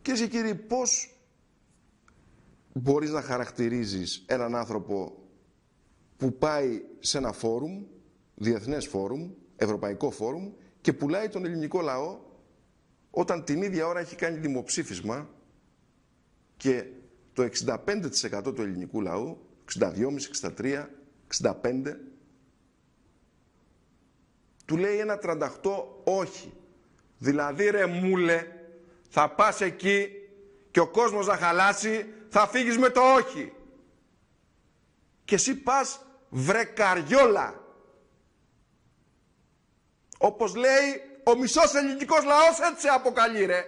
Κυρίες και κύριοι, πώς μπορείς να χαρακτηρίζεις έναν άνθρωπο που πάει σε ένα φόρουμ, διεθνές φόρουμ, ευρωπαϊκό φόρουμ, και πουλάει τον ελληνικό λαό, όταν την ίδια ώρα έχει κάνει δημοψήφισμα και το 65% του ελληνικού λαού, 62,5, 63, 65, του λέει ένα 38 όχι. Δηλαδή, ρε μούλε, θα πας εκεί και ο κόσμος να χαλάσει, θα φύγεις με το όχι. Και εσύ πας, βρε καριόλα. Όπως λέει ο μισός ελληνικός λαός, έτσι σε αποκαλεί, ρε.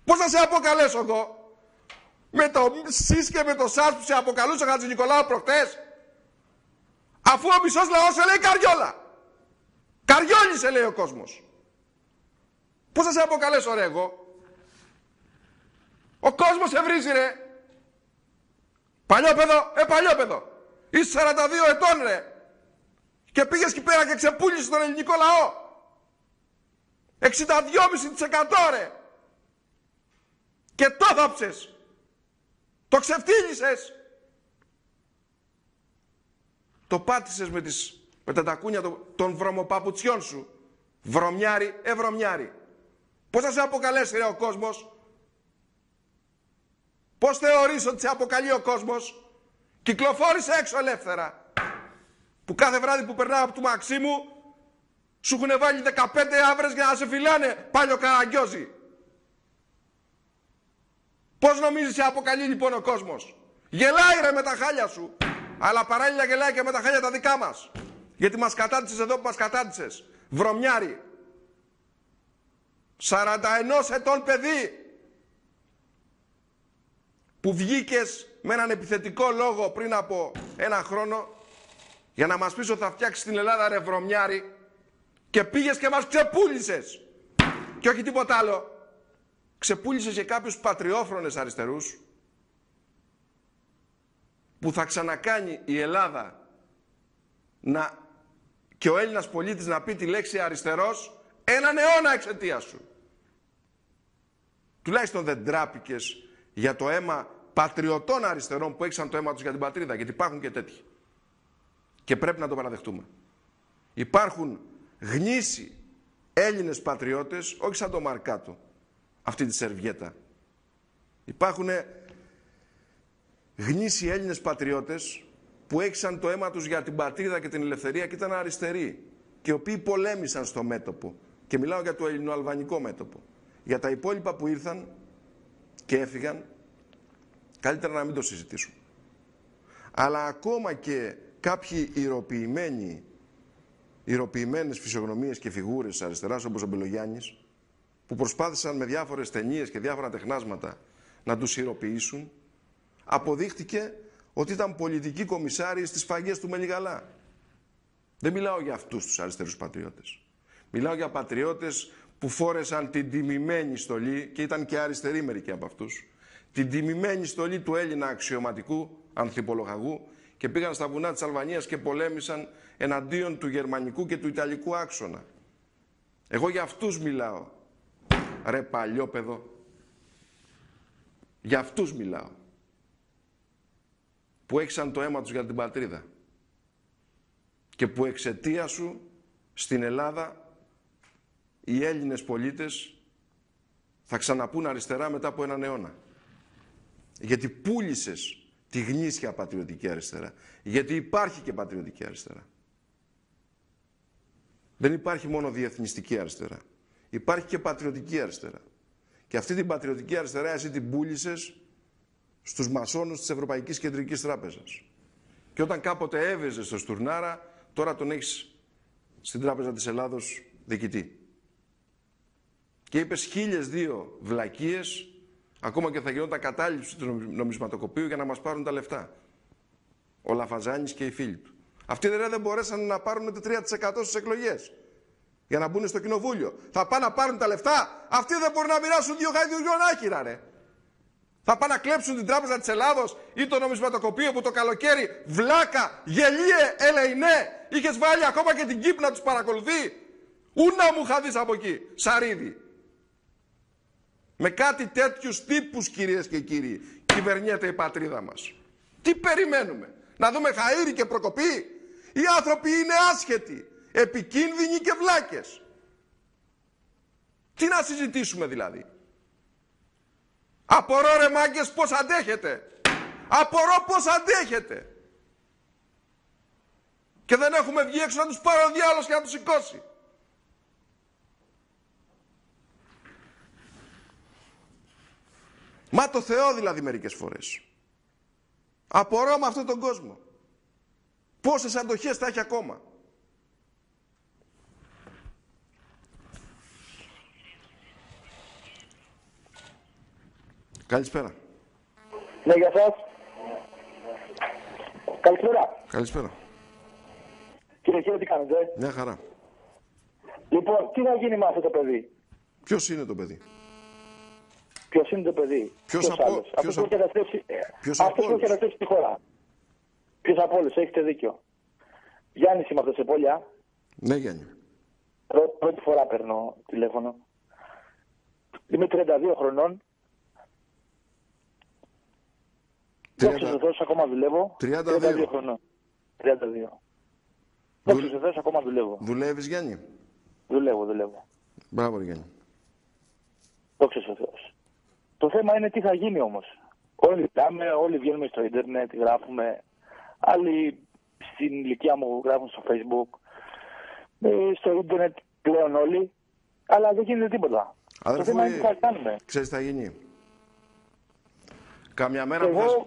Πώς θα σε αποκαλέσω εγώ? Με το σεις και με το σας που σε αποκαλούσε ο Χατζηνικολάου προχτές? Αφού ο μισός λαός σε λέει καριόλα. Καριόλι σε λέει ο κόσμος. Πώς θα σε αποκαλέσω, ρε, εγώ? Ο κόσμος σε βρίζει, ρε. Παλιόπαιδο, παλιόπαιδο. Είσαι 42 ετών, ρε. Και πήγες εκεί πέρα και ξεπούλησες τον ελληνικό λαό. 62,5% ρε. Και το θάψες. Το ξεφτύλισες. Το πάτησες με τα τακούνια των βρωμοπαπουτσιών σου. Βρωμιάρι, βρωμιάρι. Πώς θα σε αποκαλέσει, ρε, ο κόσμος? Πώς θεωρείς ότι σε αποκαλεί ο κόσμος? Κυκλοφόρησε έξω ελεύθερα. Που κάθε βράδυ που περνάω από του Μαξίμου σου έχουν βάλει 15 άβρες για να σε φυλάνε, πάλιο καραγκιόζι. Πώς νομίζεις σε αποκαλεί λοιπόν ο κόσμος? Γελάει, ρε, με τα χάλια σου. Αλλά παράλληλα γελάει και με τα χάλια τα δικά μας. Γιατί μας κατάντησες εδώ που μας κατάντησες. Βρωμιάρι. 41 ετών παιδί. Που βγήκες με έναν επιθετικό λόγο πριν από ένα χρόνο για να μας πεις ότι θα φτιάξεις την Ελλάδα, ρε βρωμιάρι, και πήγες και μας ξεπούλησες. Και όχι τίποτα άλλο. Ξεπούλησες και κάποιους πατριόφρονες αριστερούς που θα ξανακάνει η Ελλάδα και ο Έλληνας πολίτης να πει τη λέξη αριστερός έναν αιώνα εξαιτίας σου. Τουλάχιστον δεν τράπηκες για το αίμα πατριωτών αριστερών που έξαν το αίμα τους για την πατρίδα, γιατί υπάρχουν και τέτοιοι. Και πρέπει να το παραδεχτούμε. Υπάρχουν γνήσιοι Έλληνες πατριώτες, όχι σαν το Μαρκάτο, αυτή τη σερβιέτα. Υπάρχουν γνήσιοι Έλληνες πατριώτες που έξαν το αίμα τους για την πατρίδα και την ελευθερία και ήταν αριστεροί και οι οποίοι πολέμησαν στο μέτωπο. Και μιλάω για το ελληνοαλβανικό μέτωπο. Για τα υπόλοιπα που ήρθαν και έφυγαν, καλύτερα να μην το συζητήσουμε. Αλλά ακόμα και κάποιοι ηρωποιημένες φυσιογνωμίες και φιγούρες της αριστεράς, όπως ο Μπελογιάννης, που προσπάθησαν με διάφορες ταινίες και διάφορα τεχνάσματα να τους ηρωποιήσουν, αποδείχτηκε ότι ήταν πολιτικοί κομισάριοι στις σφαγές του Μελιγαλά. Δεν μιλάω για αυτούς τους αριστερούς πατριώτες. Μιλάω για πατριώτες που φόρεσαν την τιμημένη στολή, και ήταν και αριστεροί μερικοί από αυτούς, την τιμημένη στολή του Έλληνα αξιωματικού ανθιπολογαγού και πήγαν στα βουνά της Αλβανίας και πολέμησαν εναντίον του γερμανικού και του ιταλικού άξονα. Εγώ για αυτούς μιλάω. Ρε παλιόπαιδο. Για αυτούς μιλάω. Που έξαν το αίμα τους για την πατρίδα. Και που εξαιτία σου στην Ελλάδα οι Έλληνες πολίτες θα ξαναπούν αριστερά μετά από έναν αιώνα. Γιατί πούλησες τη γνήσια πατριωτική αριστερά. Γιατί υπάρχει και πατριωτική αριστερά. Δεν υπάρχει μόνο διεθνιστική αριστερά. Υπάρχει και πατριωτική αριστερά. Και αυτή την πατριωτική αριστερά εσύ την πούλησες στους μασόνους της Ευρωπαϊκής Κεντρικής Τράπεζας. Και όταν κάποτε έβαιζε στο Στουρνάρα, τώρα τον έχεις στην Τράπεζα της Ελλάδος διοικητή. Και είπες 1002 βλακίες, ακόμα και θα γινόταν κατάληψη του νομισματοκοπείου για να μας πάρουν τα λεφτά. Ο Λαφαζάνης και οι φίλοι του. Αυτοί δεν μπορέσαν να πάρουν το 3% στις εκλογές για να μπουν στο κοινοβούλιο. Θα πάνε να πάρουν τα λεφτά. Αυτοί δεν μπορούν να μοιράσουν 2 χαϊδουριονάκυρα, ρε. Θα πάνε να κλέψουν την Τράπεζα της Ελλάδος ή το νομισματοκοπείο που το καλοκαίρι, βλάκα, γελίε, ελεηνέ, είχες βάλει ακόμα και την Κύπρο να τους παρακολουθεί. Ούνα μου είχα δεις από εκεί, Σαρίδη. Με κάτι τέτοιους τύπους, κυρίες και κύριοι, κυβερνιέται η πατρίδα μας. Τι περιμένουμε, να δούμε Χαΐρη και Προκοπή? Οι άνθρωποι είναι άσχετοι, επικίνδυνοι και βλάκες. Τι να συζητήσουμε δηλαδή? Απορώ ρε μάγκες πώς αντέχετε. Απορώ πώς αντέχετε. Και δεν έχουμε βγει έξω να τους πάρει ο διάολος και να τους σηκώσει. Μα το Θεό δηλαδή μερικές φορές. Απορώ με αυτόν τον κόσμο. Πόσες αντοχές θα έχει ακόμα. Καλησπέρα. Ναι, για σας. Καλησπέρα. Καλησπέρα. Κύριε, τι κάνετε? Μια χαρά. Λοιπόν, τι θα γίνει με αυτό το παιδί? Ποιος είναι το παιδί? Ποιος είναι το παιδί? Ποιος από όλους? Αυτός που έχει καταστρέψει τη χώρα. Ποιος από όλους? Έχετε δίκιο. Γιάννης είμαι από το Σεπόλια. Ναι, Γιάννη. Πρώτη φορά παίρνω τηλέφωνο. Είμαι 32 χρονών. Δόξα τω Θεώ, ακόμα δουλεύω. 32 χρονών. 32. Δόξα τω Θεώ, ακόμα δουλεύω. Δουλεύεις, Γιάννη? Δουλεύω. Μπράβο, Γιάννη. Δόξα τω Θεώ. Το θέμα είναι τι θα γίνει όμως. Όλοι μιλάμε, όλοι βγαίνουμε στο ίντερνετ, γράφουμε. Άλλοι στην ηλικία μου γράφουν στο Facebook. Στο ίντερνετ πλέον όλοι. Αλλά δεν γίνεται τίποτα. Αδερφέ, το θέμα είναι τι θα κάνουμε. Ξέρεις τι θα γίνει?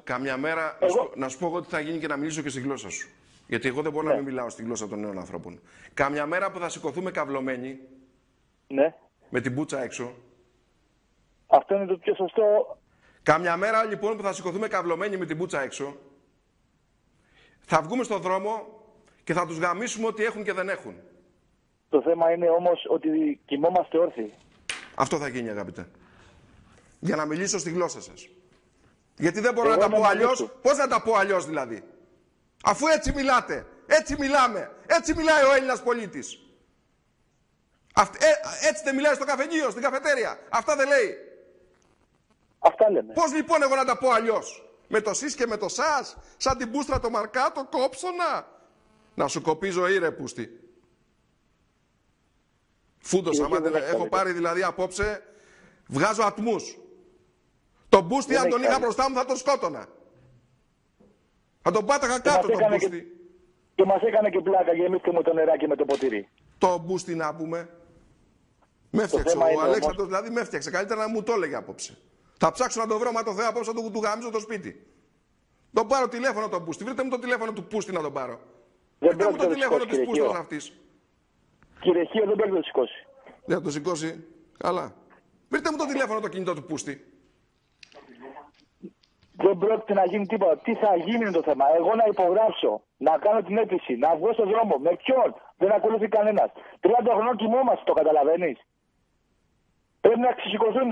Καμιά μέρα, να σου πω εγώ τι θα γίνει και να μιλήσω και στη γλώσσα σου. Γιατί εγώ δεν μπορώ να μην μιλάω στη γλώσσα των νέων ανθρώπων. Καμιά μέρα που θα σηκωθούμε καυλωμένοι, ναι, με την μπούτσα έξω. Αυτό είναι το πιο σωστό. Καμιά μέρα λοιπόν που θα σηκωθούμε καυλωμένοι με την μπούτσα έξω, θα βγούμε στον δρόμο και θα τους γαμίσουμε ό,τι έχουν και δεν έχουν. Το θέμα είναι όμως ότι κοιμόμαστε όρθιοι. Αυτό θα γίνει, αγαπητέ. Για να μιλήσω στη γλώσσα σας. Γιατί δεν μπορώ να τα πω αλλιώς. Πώς να τα πω αλλιώς δηλαδή? Αφού έτσι μιλάτε, έτσι μιλάμε, έτσι μιλάει ο Έλληνας πολίτης. Έτσι δεν μιλάει στο καφενείο, στην καφετέρια. Αυτά δεν λέει. Αυτά λέμε. Πώς λοιπόν εγώ να τα πω αλλιώς? Με το σεις και με το σας, σαν την πούστρα το μαρκάτο, κόψωνα. Να σου κοπεί ζωή ρε πούστη. Φούντος, άμα δεν έχω πάρει δηλαδή απόψε, βγάζω ατμούς. Τον μπούστη αν τον είχα μπροστά μου θα τον σκότωνα. Θα τον πάταγα κάτω τον μπούστι. Και μας έκανε και πλάκα, γεμίστε μου το νεράκι με το ποτήρι. Το μπούστι να πούμε. Με έφτιαξε ο Αλέξανδρος, δηλαδή με έφτιαξε. Καλύτερα να μου το έλεγε απόψε. Θα ψάξω να το βρω, μα το θέλω απόψε του γαμίζω το σπίτι. Τον πάρω τηλέφωνο τον Πούστη. Βρείτε μου το τηλέφωνο του Πούστη να τον πάρω. Βρείτε μου το τηλέφωνο της Πούστας αυτής. Κύριε Χίο, δεν πρέπει να το σηκώσει. Δεν θα το σηκώσει. Καλά. Βρείτε μου το τηλέφωνο το κινητό του Πούστη. Δεν πρόκειται να γίνει τίποτα. Τι θα γίνει είναι το θέμα. Εγώ να υπογράψω, να κάνω την αίτηση, να βγω στον δρόμο. Με ποιον? Δεν ακολουθεί κανένας. 30 χρονών κοιμόμαστε, το καταλαβαίνεις. Πρέπει να ξεσηκωθούν.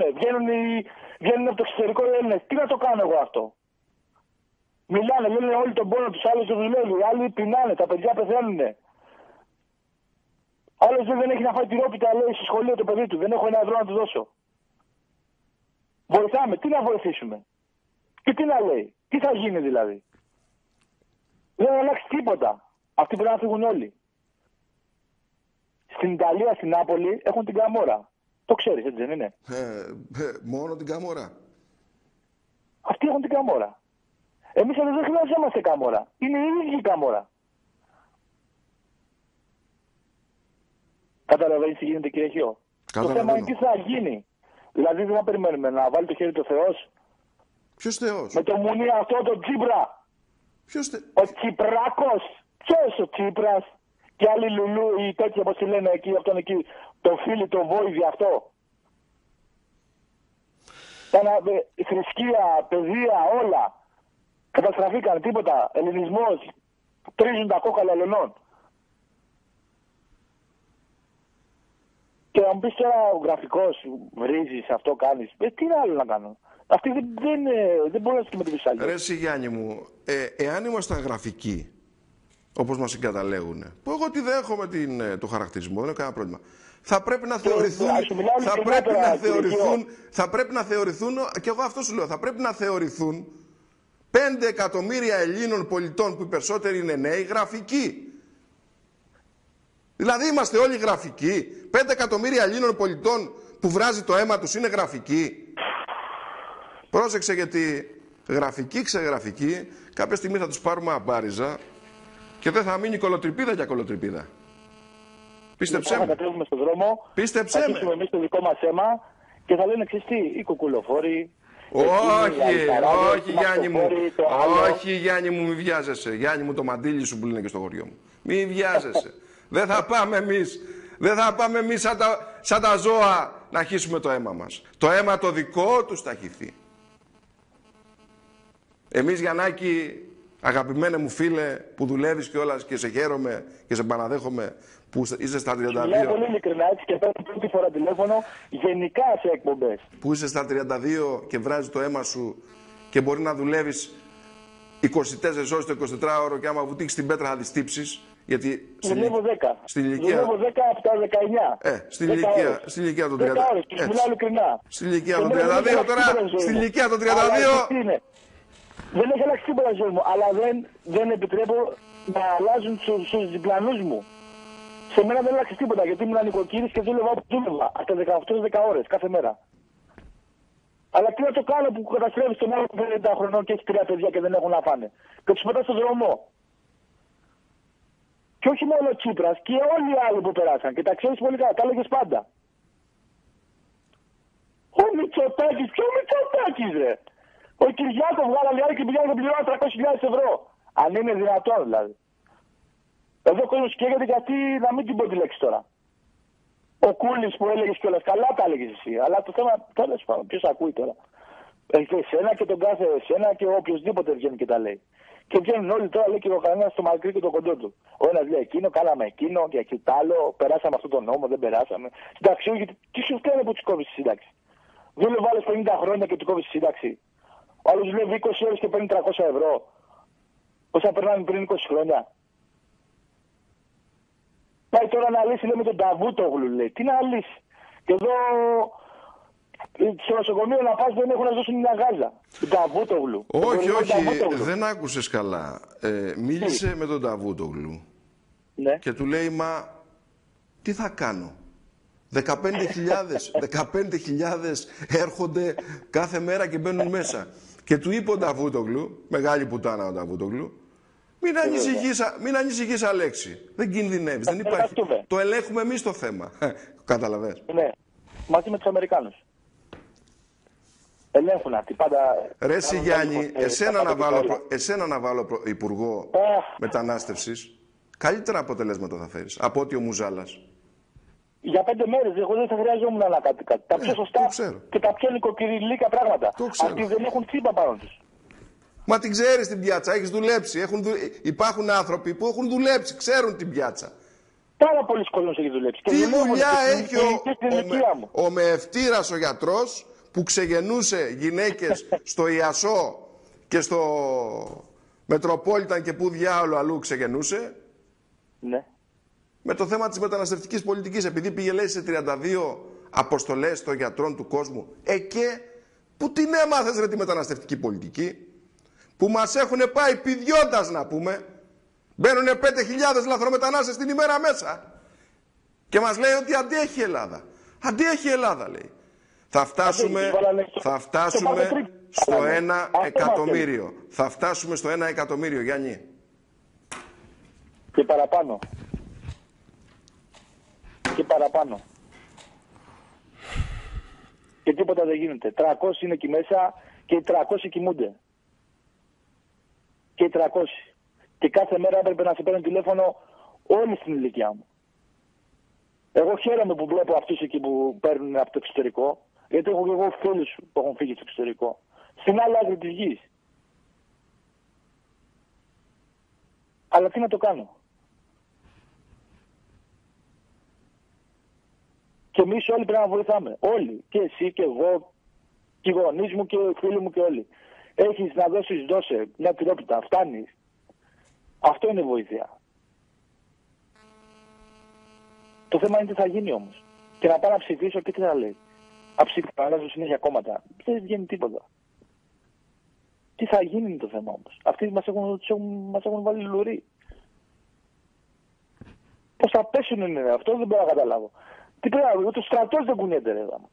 Βγαίνουν από το εξωτερικό οι Έλληνες. Τι να το κάνω εγώ αυτό? Μιλάνε, λένε όλοι τον πόνο τους, άλλοι δεν δουλεύουν, άλλοι πεινάνε, τα παιδιά πεθαίνουνε. Άλλος δεν έχει να φάει τυρόπιτα, λέει, στο σχολείο το παιδί του. Δεν έχω ένα ευρώ να του δώσω. Βοηθάμε. Τι να βοηθήσουμε? Και τι να λέει? Τι θα γίνει δηλαδή? Δεν θα αλλάξει τίποτα. Αυτοί πρέπει να φύγουν όλοι. Στην Ιταλία, στην Νάπολη, έχουν την Καμόρα. Το ξέρεις, έτσι δεν είναι? Μόνο την Καμόρα. Αυτοί έχουν την Καμόρα. Εμείς εδώ δεν χρειαζόμαστε Καμόρα. Είναι η ίδια η Καμόρα. Καταλαβαίνεις τι γίνεται, κύριε Χιώ? Το θέμα είναι τι θα γίνει. Δηλαδή δεν θα περιμένουμε να βάλει το χέρι του Θεός. Ποιος Θεός? Με το μουνί αυτό το Τσίπρα. Ο Τσιπράκος. Ποιος ο Τσίπρας? Και άλλοι λουλού ή τέτοια όπως τη λένε εκεί, αυτόν εκεί, το φίλι, το βόηδι αυτό. Θρησκεία, παιδεία, όλα. Καταστραφήκαν, τίποτα. Ελληνισμός. Τρίζουν τα κόκαλα Ελληνών. Και αν μου πεις τώρα ο γραφικός, βρίζεις, αυτό κάνεις. Τι άλλο να κάνω? Αυτοί δεν μπορεί να συμμετέχει άλλη. Ρε εσύ Γιάννη μου, εάν ήμασταν γραφικοί, όπως μας συγκαταλέγουν, που εγώ τη δέχομαι το χαρακτηρισμό, δεν έχω κανένα πρόβλημα. Θα πρέπει να θεωρηθούν, και εγώ αυτό σου λέω, θα πρέπει να θεωρηθούν 5 εκατομμύρια Ελλήνων πολιτών, που οι περισσότεροι είναι νέοι, γραφικοί. Δηλαδή είμαστε όλοι γραφικοί. 5 εκατομμύρια Ελλήνων πολιτών που βράζει το αίμα τους είναι γραφικοί. Πρόσεξε, γιατί γραφικοί, ξεγραφικοί, κάποια στιγμή θα τους πάρουμε αμπάριζα και δεν θα μείνει κολοτριπίδα για κολοτριπίδα. Πίστεψέ με. Θα κατέβουμε στον δρόμο, πίστεψέ με. Θα αφήσουμε εμείς το δικό μας αίμα και θα λένε ξεστή, οι κουκουλοφόροι. Όχι Γιάννη μου, όχι Γιάννη μου, μη βιάζεσαι. Γιάννη μου, το μαντίλι σου που λένε και στο χωριό μου. Μη βιάζεσαι. Δεν θα πάμε εμείς. Δεν θα πάμε εμείς σαν τα ζώα να χύσουμε το αίμα μας. Το αίμα το δικό τους θα χυθεί. Εμείς, Γιαννάκη, αγαπημένε μου φίλε, που δουλεύεις κιόλας και σε χαίρομαι και σε παραδέχομαι που είσαι στα 32. Μιλάω πολύ ειλικρινά, έτσι, και παίρνω πρώτη φορά τηλέφωνο γενικά σε εκπομπές. Που είσαι στα 32 και βράζει το αίμα σου και μπορεί να δουλεύεις 24 ώρες το 24ωρο και άμα βουτήξεις την πέτρα θα τη στύψεις. Γιατί δουλεύω 10. Στην ηλικία... Δουλεύω 10 από τα 19. Στην ηλικία των 30. 10 ώρες, μιλάω ειλικρινά. Στην ηλικία των 32 τώρα, στην ηλικία των 32... Δεν έχει αλλάξει τίποτα στη ζωή μου, αλλά δεν επιτρέπω να αλλάζουν στους διπλανούς μου. Σε μένα δεν αλλάξει τίποτα, γιατί ήμουν νοικοκύρης και δούλευα όπου δούλευα, από τα 18-10 ώρες κάθε μέρα. Αλλά τι να το κάνω που καταστρέφεις τον άλλο που 50 χρονών και έχει 3 παιδιά και δεν έχουν να πάνε. Και τους πετάς στον δρόμο. Και όχι μόνο ο Τσίπρας, και όλοι οι άλλοι που περάσαν. Και τα ξέρεις πολύ καλά, τα έλεγες πάντα. Ο Μητσοτάκης, ποιο Μητσοτάκης ρε? Ο Κυριάκο βγάλανε άλλη και πηγαίνει να πληρώνει 300.000 ευρώ. Αν είναι δυνατόν δηλαδή. Εδώ ο κόσμος καίγεται γιατί να μην την πω τη λέξη τώρα. Ο Κούλης που έλεγες κιόλας, καλά τα έλεγες εσύ. Αλλά το θέμα, τέλος πάντων, ποιος ακούει τώρα? Εσένα και τον κάθε εσένα και οποιοδήποτε βγαίνει και τα λέει. Και βγαίνουν όλοι τώρα, λέει και ο κανένας στο μακρύ και το κοντό του. Ο ένας λέει εκείνο, κάναμε εκείνο και εκεί τ' άλλο, περάσαμε αυτό τον νόμο, δεν περάσαμε. Συνταξιού, γιατί τι σου φταίνει που τους κόβεις τη σύνταξη? Δούλευε άλλες 50 χρόνια και του κόβεις τη σύνταξη. Ο άλλος δουλεύει 20 ώρες και παίρνει 300 ευρώ. Όσα περνάνε πριν 20 χρόνια. Πάει τώρα να λύσει, λέει, με τον Νταβούτογλου, λέει. Τι να λύσει? Και εδώ στο νοσοκομείο να πας δεν έχουν να δώσουν μια γάζα. Τον Νταβούτογλου. Όχι, δεν άκουσες καλά. Μίλησε με τον Νταβούτογλου. Ναι. Και του λέει, μα τι θα κάνω? 15.000 έρχονται κάθε μέρα και μπαίνουν μέσα. Και του είπε ο Νταβούτογλου, μεγάλη πουτάνα ο Νταβούτογλου, μην ανησυχείς Αλέξη. Δεν κινδυνεύεις, δεν υπάρχει. Το ελέγχουμε εμείς το θέμα. Καταλαβες. Ναι, μαζί με τους Αμερικάνους. Ελέγχουν αυτοί πάντα. Ρε εσύ Γιάννη, εσένα να βάλω υπουργό μετανάστευσης, καλύτερα αποτελέσματα θα φέρεις από ότι ο Μουζάλας. Για 5 μέρες, εγώ δεν θα χρειαζόμουν να κάτι. Τα πιο σωστά και τα πιο νοικοκυριλίκα πράγματα. Αυτοί δεν έχουν τσίπα πάνω τους. Μα την ξέρεις την πιάτσα, έχεις δουλέψει. Υπάρχουν άνθρωποι που έχουν δουλέψει, ξέρουν την πιάτσα. Πάρα πολλοί κόσμος έχει δουλέψει. Τι δουλειά έχει ο μεευτήρας ο γιατρός που ξεγενούσε γυναίκες στο Ιασό και στο Μετροπόλιταν και που διάολο αλλού ξεγενούσε. Ναι. Με το θέμα της μεταναστευτικής πολιτικής, επειδή πήγε λέει σε 32 αποστολές των γιατρών του κόσμου. Και που την έμαθες ρε τη μεταναστευτική πολιτική, που μας έχουν πάει πηδιώντας να πούμε. Μπαίνουνε 5.000 λαθρομετανάστες την ημέρα μέσα. Και μας λέει ότι αντέχει η Ελλάδα. Αντέχει η Ελλάδα λέει. Θα φτάσουμε στο 1 εκατομμύριο. Θα φτάσουμε στο 1 εκατομμύριο, Γιάννη. Και παραπάνω. Και παραπάνω. Και τίποτα δεν γίνεται. 300 είναι εκεί μέσα και οι 300 κοιμούνται. Και οι 300. Και κάθε μέρα έπρεπε να σε παίρνουν τηλέφωνο όλοι στην ηλικία μου. Εγώ χαίρομαι που βλέπω αυτούς εκεί που παίρνουν από το εξωτερικό, γιατί έχω και εγώ φίλους που έχουν φύγει στο εξωτερικό. Στην άλλη άκρη της γης. Αλλά τι να το κάνω. Και εμείς όλοι πρέπει να βοηθάμε. Όλοι. Και εσύ και εγώ, και οι γονείς μου και οι φίλοι μου και όλοι. Έχεις να δώσεις, δώσε μια τυρόπιτα. Φτάνει. Αυτό είναι βοήθεια. Το θέμα είναι τι θα γίνει όμως. Και να πάω να ψηφίσω και τι θα λέει. Αψήφισα, αλλάζω συνέχεια κόμματα. Δεν βγαίνει τίποτα. Τι θα γίνει είναι το θέμα όμως. Αυτοί μας έχουν βάλει λουρί. Πώς θα πέσουν είναι αυτό, δεν μπορώ να καταλάβω. Τι πρέπει να δω, το στρατός δεν κουνιέται ρε μου.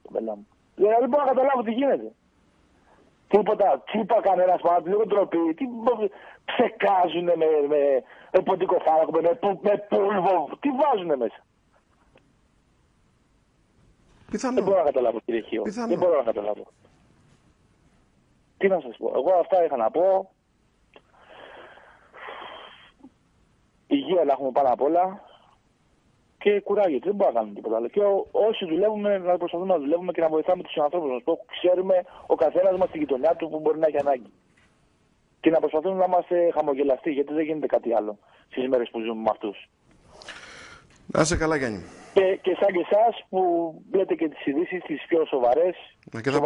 Δηλαδή δεν μπορώ να καταλάβω τι γίνεται. Τίποτα, τσίπα κανένας πάνω, λίγο ντροπή, ψεκάζουνε με ποντικό φάρμακο, με πούλβο, τι βάζουνε μέσα. Πιθανό. Δεν μπορώ να καταλάβω κύριε Χίο, δεν μπορώ να καταλάβω. Τι να σας πω, εγώ αυτά είχα να πω. Υγεία να έχουμε πάνω απ' όλα. Και κουράγιο, δεν μπορούμε να κάνουμε τίποτα άλλο. Και όσοι δουλεύουμε, να προσπαθούμε να δουλεύουμε και να βοηθάμε τους ανθρώπους μας που ξέρουμε ο καθένας μας στη γειτονιά του που μπορεί να έχει ανάγκη. Και να προσπαθούμε να είμαστε χαμογελαστοί, γιατί δεν γίνεται κάτι άλλο στις μέρες που ζούμε με αυτούς. Να είσαι καλά, Γιάννη. Και σαν και εσάς που λέτε και τις ειδήσεις, τις πιο σοβαρές. Και θα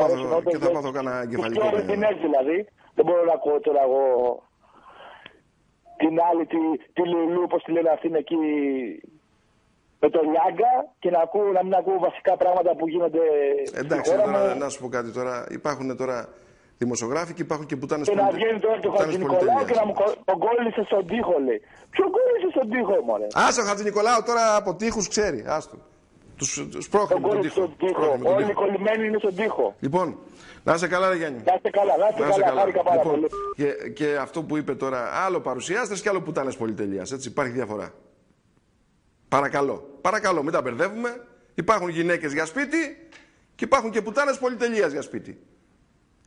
πάθω κανένα εγκεφαλικό. Τις πιο δηλαδή. Δεν μπορώ να ακούω τώρα εγώ την άλλη, τη Λουλού, πώς τη λένε αυτήν εκεί. Με το Λιάγκα και να μην ακούω βασικά πράγματα που γίνονται. Εντάξει, τώρα να σου πω κάτι τώρα. Υπάρχουν τώρα δημοσιογράφοι και υπάρχουν και πουτάνες πολιτείας. Και να βγαίνει τώρα το Χατζηνικολάου και να μου τον κόλλησε στον τοίχο, λέει. Ποιον κόλλησε στον τοίχο, μωρέ. Άσε ο Χατζηνικολάου τώρα από τοίχους ξέρει. Άστο. Τους πρόχνει τον τοίχο. Όλοι κολλημένοι είναι στον τοίχο. Λοιπόν, να είσαι καλά, ρε Γιάννη. Να είστε καλά, χάρηκα πάρα πολύ. Και αυτό που είπε τώρα, άλλο παρουσιάστες και άλλο πουτάνες πολυτελείας. Έτσι, υπάρχει διαφορά. Παρακαλώ, μην τα μπερδεύουμε. Υπάρχουν γυναίκες για σπίτι και υπάρχουν και πουτάνες πολυτελείας για σπίτι.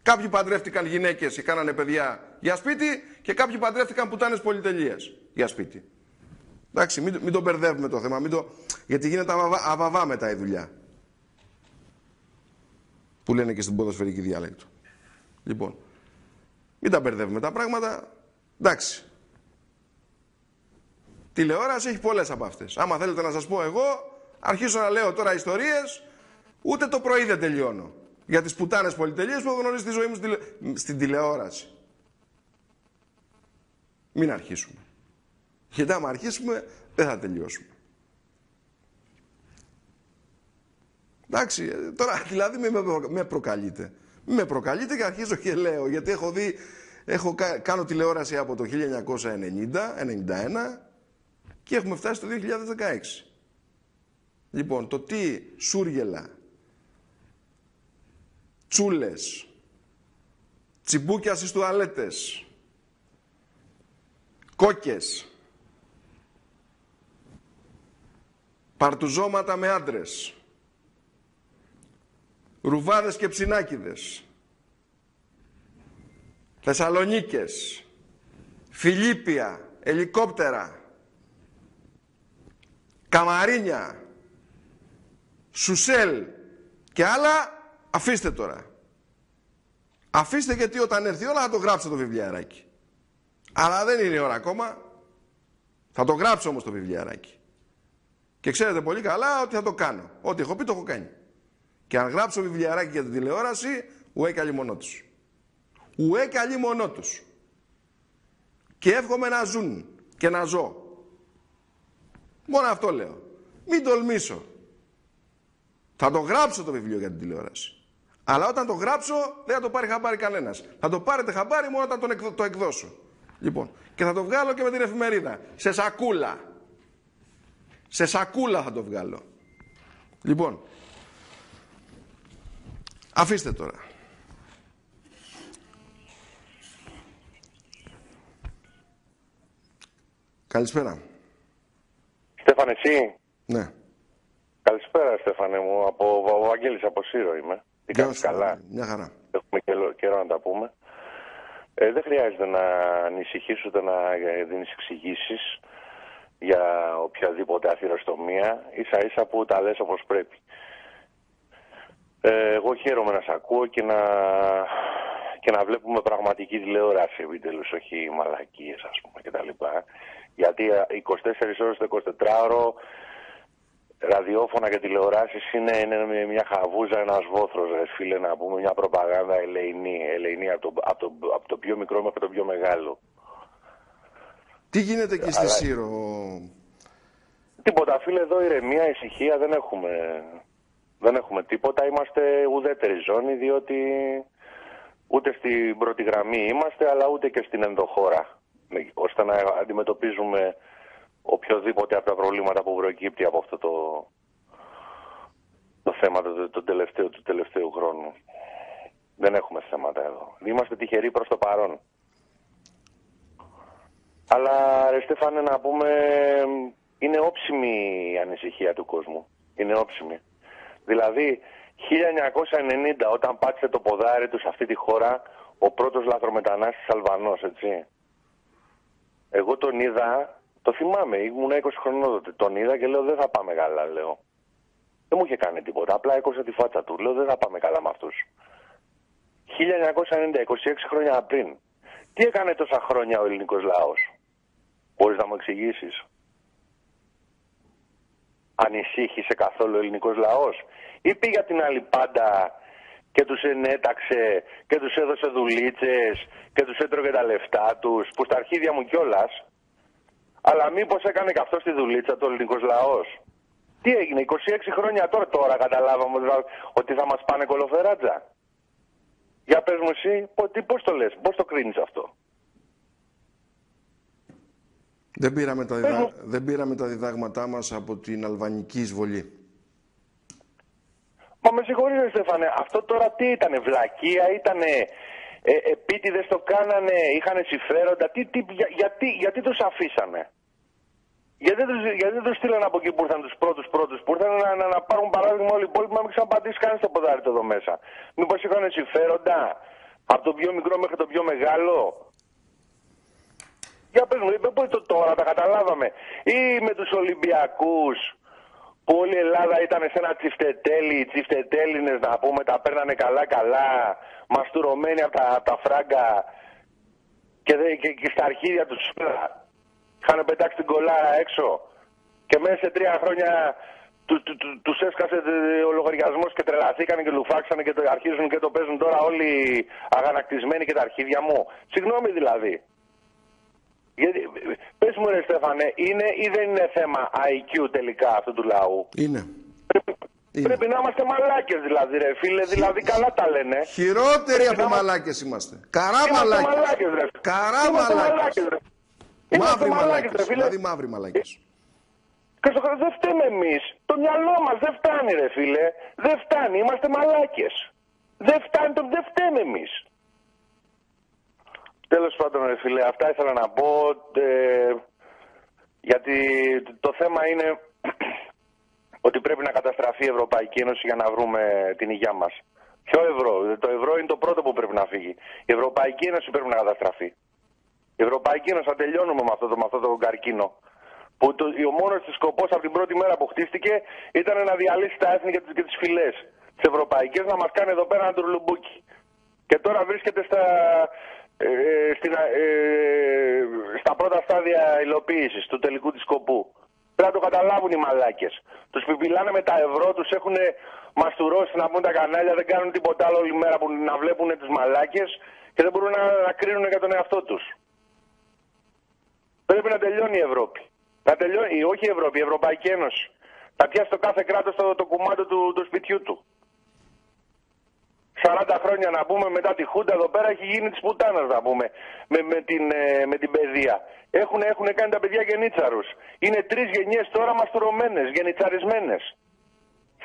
Κάποιοι παντρεύτηκαν γυναίκες και κάνανε παιδιά για σπίτι και κάποιοι παντρεύτηκαν πουτάνες πολυτελείας για σπίτι. Εντάξει, μην το μπερδεύουμε το θέμα, γιατί γίνεται αβαβά μετά η δουλειά. Που λένε και στην ποδοσφαιρική διάλεκτο. Λοιπόν, μην τα μπερδεύουμε τα πράγματα. Εντάξει. Τηλεόραση έχει πολλές από αυτές. Άμα θέλετε να σας πω εγώ, αρχίσω να λέω τώρα ιστορίες, ούτε το πρωί δεν τελειώνω. Για τις πουτάνες πολυτελείες που έχω γνωρίσει τη ζωή μου στην τηλεόραση. Μην αρχίσουμε. Γιατί άμα αρχίσουμε, δεν θα τελειώσουμε. Εντάξει, τώρα δηλαδή με προκαλείτε. Με προκαλείτε και αρχίζω και λέω, γιατί κάνω τηλεόραση από το 1990-91 και έχουμε φτάσει το 2016. Λοιπόν, το τι σούργελα, τσούλες τσιμπούκια στις τουαλέτες, κόκκες, παρτουζώματα με άντρες, ρουβάδες και ψινάκιδες, Θεσσαλονίκες, Φιλίππια, ελικόπτερα, καμαρίνια, σουσέλ και άλλα, αφήστε τώρα. Αφήστε, γιατί όταν έρθει η ώρα θα το γράψω το βιβλιαράκι. Αλλά δεν είναι η ώρα ακόμα. Θα το γράψω όμως το βιβλιαράκι. Και ξέρετε πολύ καλά ότι θα το κάνω. Ό,τι έχω πει το έχω κάνει. Και αν γράψω βιβλιαράκι για την τηλεόραση, ουέ καλή μονό τους. Ουέ καλή μονό τους. Και εύχομαι να ζουν και να ζω. Μόνο αυτό λέω. Μην τολμήσω. Θα το γράψω το βιβλίο για την τηλεόραση. Αλλά όταν το γράψω δεν θα το πάρει χαμπάρι κανένας. Θα το πάρετε χαμπάρι μόνο όταν το εκδώσω. Λοιπόν, και θα το βγάλω και με την εφημερίδα. Σε σακούλα. Σε σακούλα θα το βγάλω. Λοιπόν, αφήστε τώρα. Καλησπέρα. Στέφανε, εσύ. Ναι. Καλησπέρα, Στέφανε μου. Ο Βαγγέλης από Σύρο είμαι. Τι κάνεις? Καλά? Μια χαρά. Έχουμε καιρό να τα πούμε. Δεν χρειάζεται να ανησυχείς ούτε να δίνεις εξηγήσεις για οποιαδήποτε αθυροστομία, ίσα ίσα που τα λες όπως πρέπει. Εγώ χαίρομαι να σ' ακούω και να βλέπουμε πραγματική τηλεόραση επιτέλους, όχι μαλακίες ας πούμε κτλ. Γιατί 24 ώρες το 24ωρο ραδιόφωνα και τηλεοράσεις είναι μια χαβούζα, ένας βόθρος, φίλε, να πούμε, μια προπαγάνδα ελεηνή από το πιο μικρό μέχρι το πιο μεγάλο. Τι γίνεται εκεί στη Σύρο? Τίποτα, φίλε, εδώ ηρεμία, ησυχία, δεν έχουμε τίποτα. Είμαστε ουδέτερη ζώνη, διότι ούτε στην πρώτη γραμμή είμαστε, αλλά ούτε και στην ενδοχώρα, ώστε να αντιμετωπίζουμε οποιοδήποτε από τα προβλήματα που προκύπτει από αυτό το θέμα του τελευταίου χρόνου. Δεν έχουμε θέματα εδώ. Είμαστε τυχεροί προς το παρόν. Αλλά, ρε Στέφανε, να πούμε, είναι όψιμη η ανησυχία του κόσμου. Είναι όψιμη. Δηλαδή, 1990, όταν πάτησε το ποδάρι του σε αυτή τη χώρα, ο πρώτος λαθρομετανάστης Αλβανός, έτσι. Εγώ τον είδα, το θυμάμαι, ήμουν 20 χρονών τότε. Τον είδα και λέω δεν θα πάμε καλά, λέω. Δεν μου είχε κάνει τίποτα, απλά έκοψα τη φάτσα του. Λέω δεν θα πάμε καλά με αυτούς. 1990, 26 χρόνια πριν. Τι έκανε τόσα χρόνια ο ελληνικός λαός? Μπορείς να μου εξηγήσεις? Ανησύχησε καθόλου ο ελληνικός λαός? Ή πήγε την άλλη πάντα και τους ενέταξε και τους έδωσε δουλίτσες και τους έτρωγε τα λεφτά τους, που στα αρχίδια μου κιόλας. Αλλά μήπως έκανε και αυτό στη δουλίτσα του ελληνικός λαός? Τι έγινε, 26 χρόνια τώρα καταλάβαμε ότι θα μας πάνε κολοφεράτζα? Για πες μου εσύ, πώς το λες, πώς το κρίνεις αυτό? Δεν πήραμε τα διδάγματά μας από την αλβανική εισβολή. Μα με συγχωρείτε, Στέφανε, αυτό τώρα τι ήτανε, βλακεία, ήτανε, επίτηδες το κάνανε, είχανε συμφέροντα, γιατί τους αφήσανε? Γιατί δεν τους στείλανε από εκεί που ήρθαν τους πρώτους που ήρθαν να πάρουν παράδειγμα όλοι οι υπόλοιποι, να μην ξαναπατήσει κανείς το ποδάρι του εδώ μέσα? Μήπως είχαν συμφέροντα από το πιο μικρό μέχρι το πιο μεγάλο? Για πες μου, τώρα τα καταλάβαμε. Ή με τους Ολυμπιακούς, που όλη η Ελλάδα ήταν σε ένα τσιφτετέλι, οι τσιφτετέλινες να πούμε, τα παίρνανε καλά, μαστουρωμένοι από τα φράγκα και στα αρχίδια τους είχαν πετάξει την κολάρα έξω και μέσα σε 3 χρόνια τους έσκασε ο λογαριασμός και τρελαθήκανε και λουφάξανε και το αρχίζουν και το παίζουν τώρα όλοι αγανακτισμένοι και τα αρχίδια μου. Συγγνώμη δηλαδή. Γιατί, πες μου ρε Στέφανε, είναι ή δεν είναι θέμα IQ τελικά αυτού του λαού? Είναι. Πρέπει να είμαστε μαλάκες δηλαδή ρε φίλε, δηλαδή καλά τα λένε. Χειρότεροι από μαλάκες είμαστε. Καρά μαλάκες. Καρά μαλάκες. Μαύροι μαλάκες, δηλαδή μαύροι μαλάκες. Και στο δεν φταίμε εμείς. Το μυαλό μας δεν φτάνει ρε φίλε. Δεν φτάνει, είμαστε μαλάκες. Δεν φτάνει, δεν φταίμε εμείς. Τέλος πάντων, ρε φίλε, αυτά ήθελα να πω. Γιατί το θέμα είναι ότι πρέπει να καταστραφεί η Ευρωπαϊκή Ένωση για να βρούμε την υγεία μας. Ποιο ευρώ? Το ευρώ είναι το πρώτο που πρέπει να φύγει. Η Ευρωπαϊκή Ένωση πρέπει να καταστραφεί. Η Ευρωπαϊκή Ένωση, θα τελειώνουμε με αυτό το καρκίνο. Που ο μόνος της σκοπός από την πρώτη μέρα που χτίστηκε ήταν να διαλύσει τα έθνη και τις φυλές τις ευρωπαϊκές, να μας κάνει εδώ πέρα ένα τουρλουμπούκι. Και τώρα βρίσκεται στα πρώτα στάδια υλοποίησης του τελικού της σκοπού. Πρέπει να το καταλάβουν οι μαλάκες. Τους πιπιλάνε με τα ευρώ, τους έχουν μαστουρώσει να πούν τα κανάλια, δεν κάνουν τίποτα άλλο όλη μέρα που να βλέπουν τους μαλάκες και δεν μπορούν να κρίνουν για τον εαυτό τους. Πρέπει να τελειώνει η Ευρώπη. Να τελειώνει, όχι η Ευρώπη, η Ευρωπαϊκή Ένωση. Να πιάσει το κάθε κράτος το κουμάντο του σπιτιού του. 40 χρόνια να πούμε μετά τη Χούντα εδώ πέρα έχει γίνει της πουτάνας να πούμε με την παιδεία. Έχουν κάνει τα παιδιά γενίτσαρους. Είναι 3 γενιές τώρα μαστουρωμένες, γενιτσαρισμένες.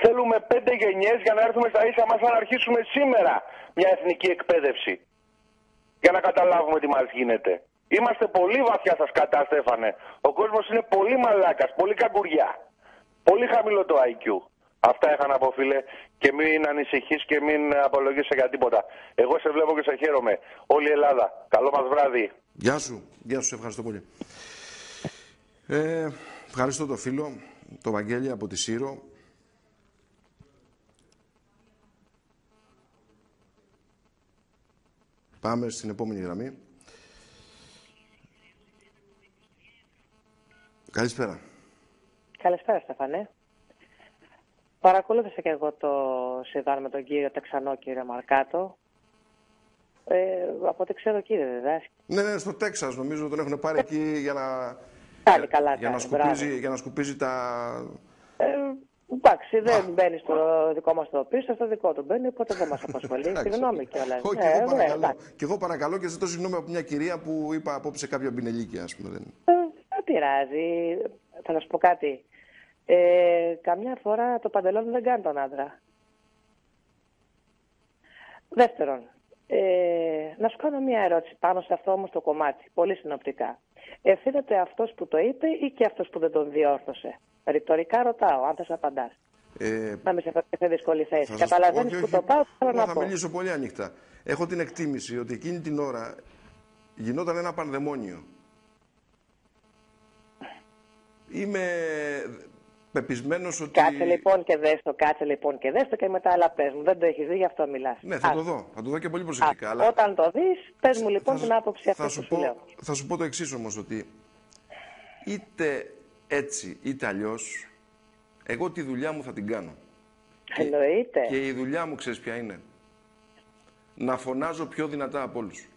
Θέλουμε 5 γενιές για να έρθουμε στα ίσα μας να αρχίσουμε σήμερα μια εθνική εκπαίδευση. Για να καταλάβουμε τι μας γίνεται. Είμαστε πολύ βαθιά στα σκατά, Στέφανε. Ο κόσμος είναι πολύ μαλάκας, πολύ καγκουριά. Πολύ χαμηλό το IQ. Αυτά είχα να πω, φίλε, και μην ανησυχείς και μην απολογίσαι για τίποτα. Εγώ σε βλέπω και σε χαίρομαι. Όλη η Ελλάδα. Καλό μας βράδυ. Γεια σου. Γεια σου, σε ευχαριστώ πολύ. Ευχαριστώ το φίλο, το Βαγγέλη από τη Σύρο. Πάμε στην επόμενη γραμμή. Καλησπέρα. Καλησπέρα, Στεφανέ. Παρακολούθησα και εγώ το Σιδάν με τον κύριο Τεξανό, κύριο Μαρκάτο. Από ό,τι ξέρω, κύριε διδάσκει. Ναι, στο Τέξας νομίζω τον έχουν πάρει εκεί για να... για να σκουπίζει τα... Εντάξει, δεν μπαίνει στο δικό μας το πίσω, στο δικό του μπαίνει, οπότε δεν μας απασχολεί. Συγγνώμη κιόλας. Και εγώ παρακαλώ και ζητώ συγγνώμη από μια κυρία που είπα απόψε κάποια μπινελίκια, ας πούμε. Δεν πειράζει. Θα να σου πω κάτι. Καμιά φορά το παντελόνι δεν κάνει τον άντρα. Δεύτερον, να σου κάνω μια ερώτηση πάνω σε αυτό όμως το κομμάτι, πολύ συνοπτικά. Ευθύνεται αυτός που το είπε ή και αυτός που δεν τον διόρθωσε? Ρητορικά ρωτάω, αν θες απαντάς. Να μην σε φέρει σε δύσκολη θέση. Καταλαβαίνεις που το πάω, θέλω να πω. Θα μιλήσω πολύ ανοιχτά. Έχω την εκτίμηση ότι εκείνη την ώρα γινόταν ένα πανδαιμόνιο. Είμαι πεπισμένος ότι... Κάτσε λοιπόν και δες το, και μετά άλλα πες μου. Δεν το έχεις δει, γι' αυτό μιλάς. Ναι, θα το δω και πολύ προσεκτικά. Αλλά... Όταν το δεις, πες μου λοιπόν την άποψη αυτή που σου λέω. Θα σου πω το εξής όμως, ότι είτε έτσι είτε αλλιώς, εγώ τη δουλειά μου θα την κάνω. Εννοείται. Και η δουλειά μου ξέρεις ποια είναι? Να φωνάζω πιο δυνατά από όλους.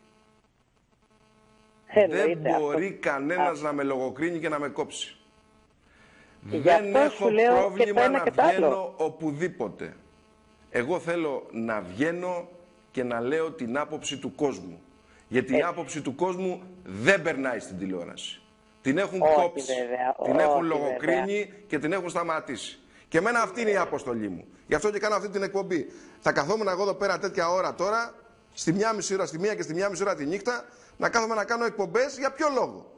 Δεν μπορεί κανένας να με λογοκρίνει και να με κόψει. Δεν έχω πρόβλημα να βγαίνω οπουδήποτε. Εγώ θέλω να βγαίνω και να λέω την άποψη του κόσμου. Γιατί η άποψη του κόσμου δεν περνάει στην τηλεόραση. Την έχουν κόψει, την έχουν λογοκρίνει και την έχουν σταματήσει. Και εμένα αυτή είναι η αποστολή μου. Γι' αυτό και κάνω αυτή την εκπομπή. Θα καθόμουν εγώ εδώ πέρα τέτοια ώρα τώρα, στη 1,5 ώρα, στη 1 και στη 1,5 ώρα τη νύχτα, να κάθομαι να κάνω εκπομπές για ποιο λόγο?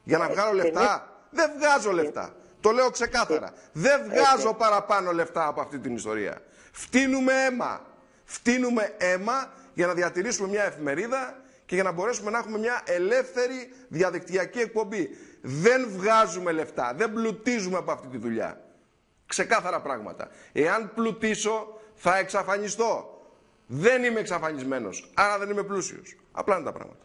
Για να βγάλω λεφτά? Δεν βγάζω λεφτά. Το λέω ξεκάθαρα. Δεν βγάζω παραπάνω λεφτά από αυτή την ιστορία. Φτύνουμε αίμα. Φτύνουμε αίμα για να διατηρήσουμε μια εφημερίδα και για να μπορέσουμε να έχουμε μια ελεύθερη διαδικτυακή εκπομπή. Δεν βγάζουμε λεφτά. Δεν πλουτίζουμε από αυτή τη δουλειά. Ξεκάθαρα πράγματα. Εάν πλουτίσω, θα εξαφανιστώ. Δεν είμαι εξαφανισμένος. Άρα δεν είμαι πλούσιος. Απλά είναι τα πράγματα.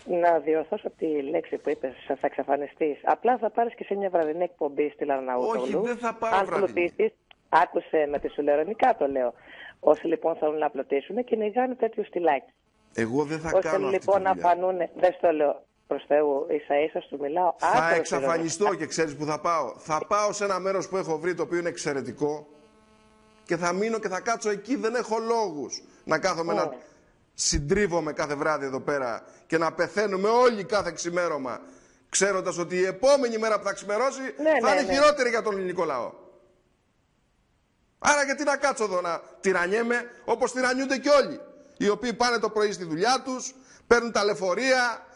Να διορθώσω τη λέξη που είπες, θα εξαφανιστείς. Απλά θα πάρεις και σε μια βραδινή εκπομπή στη Λαρναούτογλου. Όχι, δεν θα πάρω βραδινή. Άκουσε με τη σουλερονικά το λέω. Όσοι λοιπόν θέλουν να πλωτήσουν, κυνηγάνε τέτοιου στυλάκι. Εγώ δεν θα κάνω αυτή λοιπόν να φανούν, δεν στο λέω προς Θεού, ίσα σου μιλάω. Θα εξαφανιστώ και ξέρεις που θα πάω? Θα πάω σε ένα μέρος που έχω βρει, το οποίο είναι εξαιρετικό, και θα μείνω και θα κάτσω εκεί. Δεν έχω λόγους να κάθομαι να συντρίβομαι κάθε βράδυ εδώ πέρα και να πεθαίνουμε όλοι κάθε ξημέρωμα, ξέροντας ότι η επόμενη μέρα που θα ξημερώσει θα είναι χειρότερη για τον ελληνικό λαό. Άρα γιατί να κάτσω εδώ να τυραννιέμαι όπως τυραννιούνται και όλοι, οι οποίοι πάνε το πρωί στη δουλειά τους, παίρνουν τα λεωφορεία,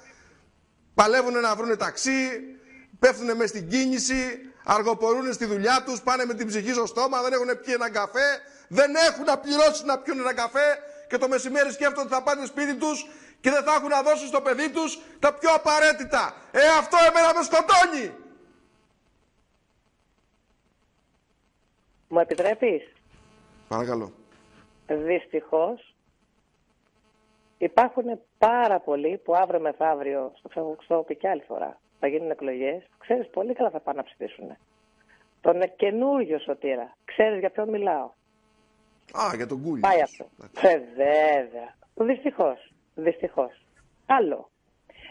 παλεύουν να βρουν ταξί, πέφτουν μέσα στην κίνηση, αργοπορούν στη δουλειά τους, πάνε με την ψυχή στο στόμα, δεν έχουν πιει έναν καφέ, δεν έχουν να πληρώσουν να πιούν έναν καφέ και το μεσημέρι σκέφτονται ότι θα πάνε σπίτι τους και δεν θα έχουν να δώσουν στο παιδί τους τα πιο απαραίτητα. Αυτό εμένα με σκοτώνει. Μου επιτρέπεις? Παρακαλώ. Δυστυχώς υπάρχουν πάρα πολλοί που αύριο μεθαύριο, στο πει και άλλη φορά, θα γίνουν εκλογές, ξέρεις πολύ καλά θα πάνε να ψηφίσουν. Τον καινούριο Σωτήρα. Ξέρεις για ποιον μιλάω? Για τον Κούλι. Πάει αυτό. Βέβαια. Δυστυχώς. Άλλο.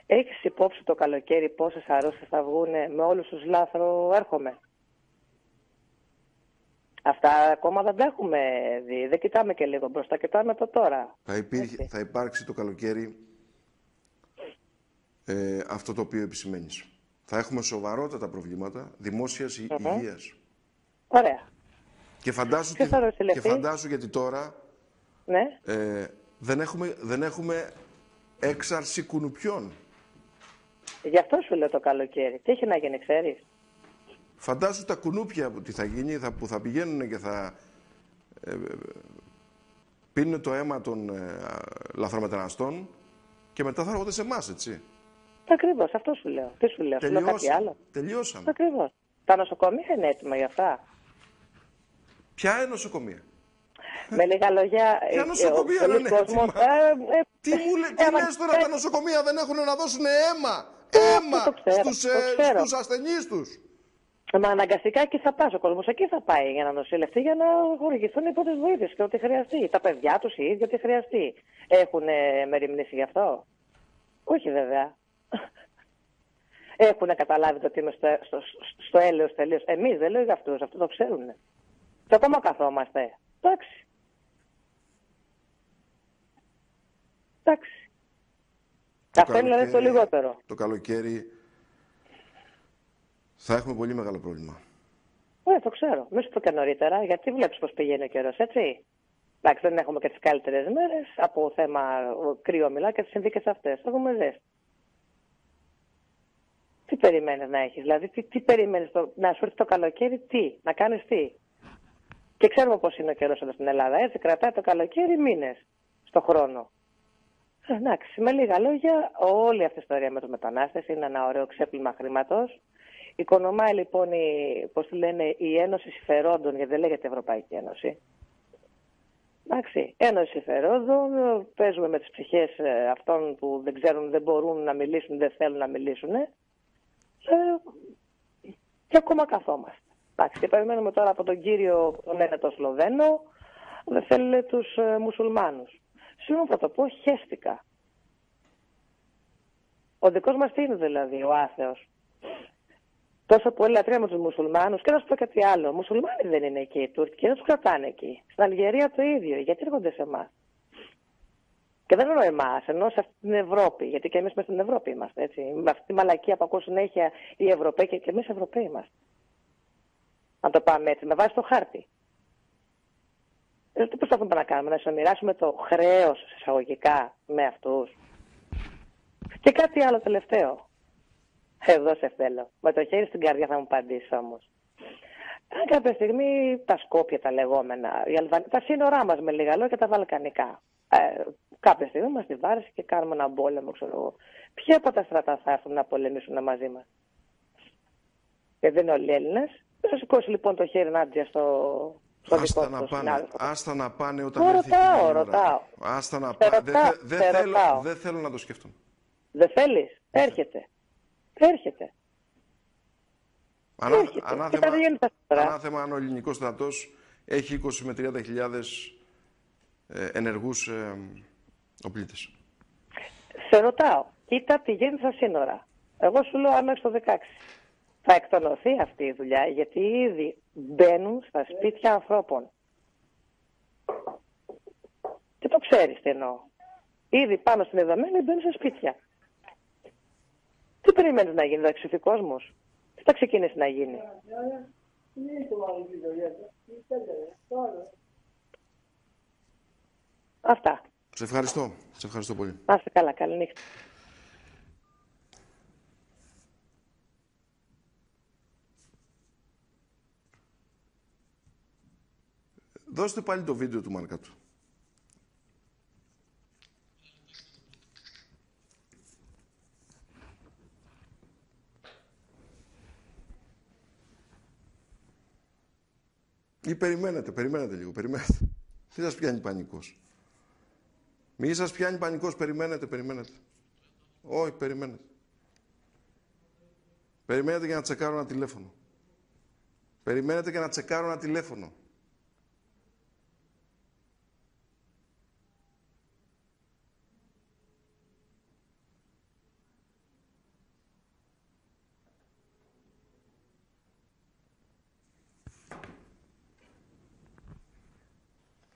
Έχεις υπόψη το καλοκαίρι πόσες αρρώστιες θα βγουν με όλους τους λάθρο έρχομαι? Αυτά ακόμα δεν τα έχουμε δει. Δεν κοιτάμε και λίγο μπροστά, κοιτάμε το τώρα. Θα υπάρξει το καλοκαίρι αυτό το οποίο επισημαίνεις. Θα έχουμε σοβαρότατα προβλήματα δημόσιας υγείας. Ωραία. Και φαντάσου γιατί τώρα ναι. δεν έχουμε έξαρση κουνουπιών. Γι' αυτό σου λέω το καλοκαίρι. Τι έχει να γίνει, ξέρεις? Φαντάσου τα κουνούπια που θα γίνει, που θα πηγαίνουν και θα πίνουν το αίμα των λαθρομεταναστών και μετά θα έρχονται σε εμάς, έτσι. Ακριβώς, αυτό σου λέω. Τι σου λέω, σου λέω κάτι άλλο? Τελειώσαμε. Ακριβώς. Τα νοσοκομεία είναι έτοιμα για αυτά. Ποια είναι νοσοκομεία? Με λίγα λόγια, ποια νοσοκομεία δεν είναι έτοιμα? Τι λες τώρα, τα νοσοκομεία δεν έχουν να δώσουν αίμα. Αίμα στους ασθενείς τους. Μα αναγκαστικά εκεί θα πάει ο κόσμος, εκεί θα πάει για να νοσηλευτεί, για να χορηγηθούν οι πρώτες βοήθειες και ό,τι χρειαστεί. Τα παιδιά τους οι ίδιοι, ό,τι χρειαστεί. Έχουν μεριμνήσει γι' αυτό? Όχι βέβαια. Έχουν καταλάβει το ότι είμαι στο έλεος τελείως. Εμείς δεν λέω για αυτούς, αυτό το ξέρουν. Και ακόμα καθόμαστε. Εντάξει. Καφέ είναι το λιγότερο. Το καλοκαίρι θα έχουμε πολύ μεγάλο πρόβλημα. Το ξέρω. Μη σου πω και νωρίτερα, γιατί βλέπεις πως πηγαίνει ο καιρός, έτσι. Εντάξει, δεν έχουμε και τις καλύτερες μέρες, από θέμα κρύο μιλάω και τις συνθήκες αυτές. Έχουμε ζέστη. Τι περιμένεις να έχεις, δηλαδή, τι περιμένεις να σου έρθει το καλοκαίρι, να κάνεις τι? Και ξέρουμε πώς είναι ο καιρός εδώ στην Ελλάδα, έτσι, κρατάει το καλοκαίρι μήνες στο χρόνο. Εντάξει, με λίγα λόγια, όλη αυτή η ιστορία με τους μετανάστες είναι ένα ωραίο ξέπλυμα χρήματος. Οικονομάει λοιπόν η Ένωση Συμφερόντων, γιατί δεν λέγεται Ευρωπαϊκή Ένωση. Εντάξει, Ένωση Συμφερόντων, παίζουμε με τις ψυχές αυτών που δεν ξέρουν, δεν μπορούν να μιλήσουν, δεν θέλουν να μιλήσουν. Και ακόμα καθόμαστε. Εντάξει, και περιμένουμε τώρα από τον κύριο, τον λένε το Σλοβαίνο, δεν θέλει τους μουσουλμάνους. Σήμερα θα το πω, χέστηκα. Ο δικός μας τι είναι δηλαδή, ο άθεος? Τόσο πολύ λατρεία με τους μουσουλμάνους. Και να σου πω κάτι άλλο. Μουσουλμάνοι δεν είναι εκεί οι Τούρκοι και δεν τους κρατάνε εκεί. Στην Αλγερία το ίδιο. Γιατί έρχονται σε εμάς? Και δεν εννοώ εμάς, εννοώ σε αυτή την Ευρώπη. Γιατί και εμείς μέσα στην Ευρώπη είμαστε. Έτσι. Με αυτή τη μαλακία που ακούω συνέχεια οι Ευρωπαίοι και εμείς Ευρωπαίοι είμαστε. Να το πάμε έτσι, με βάση το χάρτη. Τι προσπαθούμε να κάνουμε, να συνομοιράσουμε το χρέος εισαγωγικά με αυτούς? Και κάτι άλλο τελευταίο. Εδώ σε θέλω. Με το χέρι στην καρδιά θα μου απαντήσεις όμως. Αν κάποια στιγμή τα Σκόπια τα λεγόμενα, τα σύνορά μας με λίγα λόγια και τα βαλκανικά, κάποια στιγμή μας τη βάρεσε και κάνουμε έναν πόλεμο, ξέρω εγώ. Ποια από τα στρατά θα έρθουν να πολεμήσουν μαζί μας? Δεν είναι όλοι Έλληνες. Δεν θα σηκώσει λοιπόν το χέρι ενάντια στο δικό του συνάδελφο. Άστα να πάνε όταν έρθει η ώρα. Άστα να πάνε. Δεν θέλω να το σκεφτώ. Δεν θέλεις? Έρχεται. Ανάθεμα αν ο ελληνικός στρατός έχει 20 με 30.000 ενεργούς οπλίτες. Σε ρωτάω, κοίτα τι γίνεται στα σύνορα. Εγώ σου λέω αν μέχρι το 16 θα εκτονωθεί αυτή η δουλειά, γιατί ήδη μπαίνουν στα σπίτια ανθρώπων. Και το ξέρεις τι εννοώ. Ήδη πάνω στην εδωμένη μπαίνουν στα σπίτια. Τι περιμένεις να γίνει, ο εξωφικός? Τι θα ξεκινήσει να γίνει? Αυτά. Σε ευχαριστώ. Σε ευχαριστώ πολύ. Να είστε καλά. Καλή νύχτα. Δώστε πάλι το βίντεο του Μαρκάτου. Ή περιμένετε λίγο, περιμένετε. Τι σας πιάνει πανικός. Μη σας πιάνει πανικός, περιμένετε. Όχι, περιμένετε. Περιμένετε για να τσεκάρω ένα τηλέφωνο. Περιμένετε για να τσεκάρω ένα τηλέφωνο.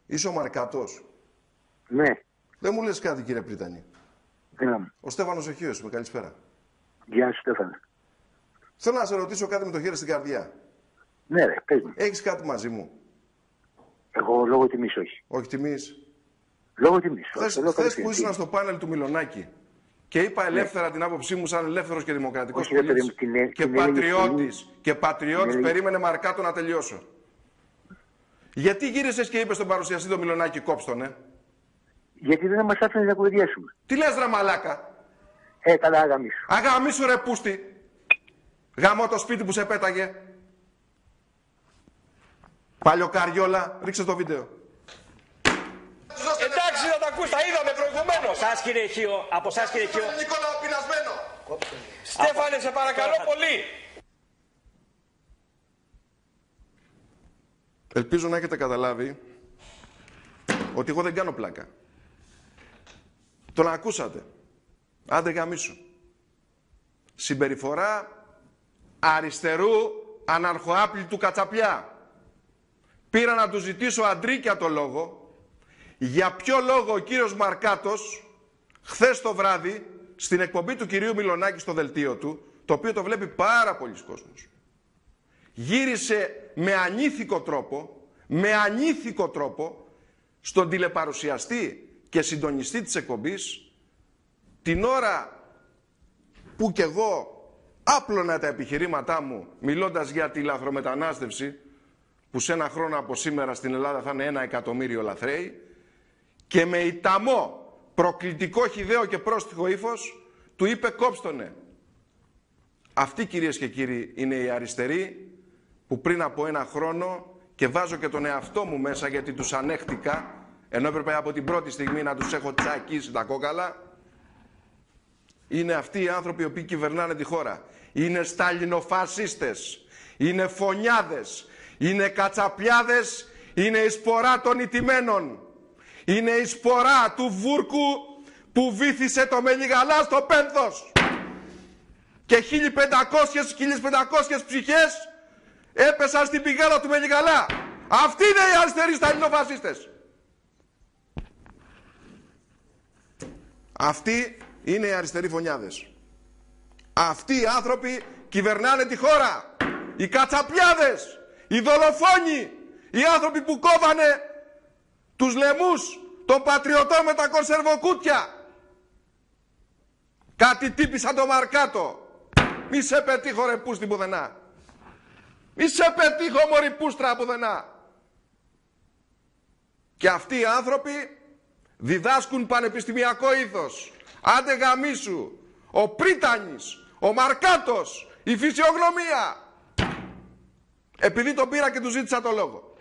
Είσαι ο Μαρκάτος. Ναι. Δεν μου λες κάτι, κύριε Πρίτανη. Ναι. Ο Στέφανος Οχίος, με καλησπέρα. Γεια σου, Στέφανε. Θέλω να σε ρωτήσω κάτι με το χέρι στην καρδιά. Ναι, ρε, πες μου. Έχεις κάτι μαζί μου? Εγώ λόγω τιμής όχι. Όχι τιμής. Λόγω τιμής. Χθες που ήσουν στο πάνελ του Μιλονάκη και είπα ελεύθερα την άποψή μου σαν ελεύθερος και δημοκρατικός πολίτης και πατριώτης, περίμενε Μαρκάτο να τελειώσω. Γιατί γύρισες και είπες στον παρουσιαστή το Μιλονάκη, κόψτονε? Γιατί δεν μας άφηνε να κουβεντιάσουμε. Τι λες ρε μαλάκα? Καλά, αγαμίσου. Αγαμίσου ρε πούστη. Γαμώ το σπίτι που σε πέταγε. Παλιοκαριόλα, ρίξε το βίντεο. Εντάξει, να τα ακούς, τα είδαμε προηγουμένως. Από εσάς κύριε Χίο. Νικόλα, πεινασμένο. Στέφανε, σε παρακαλώ πολύ. Ελπίζω να έχετε καταλάβει ότι εγώ δεν κάνω πλάκα. Τον ακούσατε. Άντε γαμίσου. Συμπεριφορά αριστερού αναρχοάπλητου κατσαπλιά. Πήρα να του ζητήσω αντρίκια το λόγο. Για ποιο λόγο ο κύριος Μαρκάτος χθες το βράδυ στην εκπομπή του κυρίου Μιλονάκη στο δελτίο του, το οποίο το βλέπει πάρα πολλοί κόσμος, γύρισε με ανήθικο τρόπο στον τηλεπαρουσιαστή και συντονιστή της εκπομπής την ώρα που κι εγώ άπλωνα τα επιχειρήματά μου μιλώντας για τη λαθρομετανάστευση, που σε ένα χρόνο από σήμερα στην Ελλάδα θα είναι 1 εκατομμύριο λαθρέοι, και με ηταμό, προκλητικό, χυδαίο και πρόστιχο ύφος του είπε κόψτονε. Αυτοί, κυρίες και κύριοι, είναι οι αριστεροί που πριν από 1 χρόνο, και βάζω και τον εαυτό μου μέσα γιατί τους ανέχτηκα, ενώ έπρεπε από την πρώτη στιγμή να τους έχω τσακίσει τα κόκαλα, είναι αυτοί οι άνθρωποι οι οποίοι κυβερνάνε τη χώρα. Είναι σταλινοφασίστες, είναι φωνιάδες, είναι κατσαπιάδες, είναι η σπορά των ηττημένων. Είναι η σπορά του βούρκου που βύθισε το Μελιγαλά στο πένθος. Και 1.500 ψυχές έπεσαν στην πηγάδα του Μελιγαλά. Αυτοί είναι οι αριστεροί σταλινοφασίστες. Αυτοί είναι οι αριστεροί φωνιάδες. Αυτοί οι άνθρωποι κυβερνάνε τη χώρα. Οι κατσαπιάδες, οι δολοφόνοι, οι άνθρωποι που κόβανε τους λαιμούς των πατριωτών με τα κονσερβοκούτια. Κάτι τύπησαν το Μαρκάτο. Μη σε πετύχω ρε πούστη πουθενά. Μη σε πετύχω μωρή πούστρα πουθενά. Και αυτοί οι άνθρωποι διδάσκουν πανεπιστημιακό ήθος. Άντε γαμίσου. Ο Πρίτανης, ο Μαρκάτος, η φυσιογνωμία. Επειδή τον πήρα και του ζήτησα το λόγο.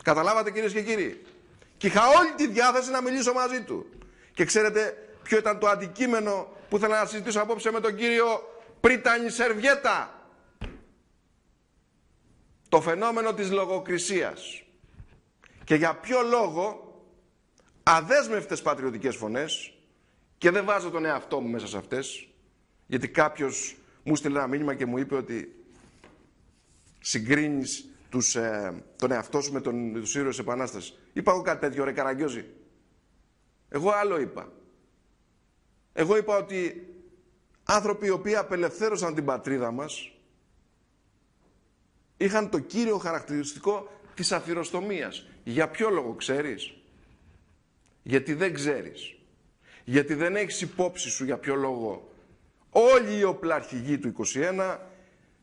Καταλάβατε, κυρίες και κύριοι? Και είχα όλη τη διάθεση να μιλήσω μαζί του. Και ξέρετε ποιο ήταν το αντικείμενο που ήθελα να συζητήσω απόψε με τον κύριο Πρίτανη Σερβιέτα? Το φαινόμενο της λογοκρισίας. Και για ποιο λόγο αδέσμευτες πατριωτικές φωνές, και δεν βάζω τον εαυτό μου μέσα σε αυτές, γιατί κάποιος μου στείλε ένα μήνυμα και μου είπε ότι συγκρίνεις τον εαυτό σου με τους ήρωες της Επανάστασης. Είπα εγώ κάτι τέτοιο, ρε Καραγκιόζη? Εγώ άλλο είπα. Εγώ είπα ότι άνθρωποι οι οποίοι απελευθέρωσαν την πατρίδα μας είχαν το κύριο χαρακτηριστικό της αθυροστομίας. Για ποιο λόγο ξέρεις? Γιατί δεν ξέρεις. Γιατί δεν έχεις υπόψη σου για ποιο λόγο όλοι οι οπλαρχηγοί του 21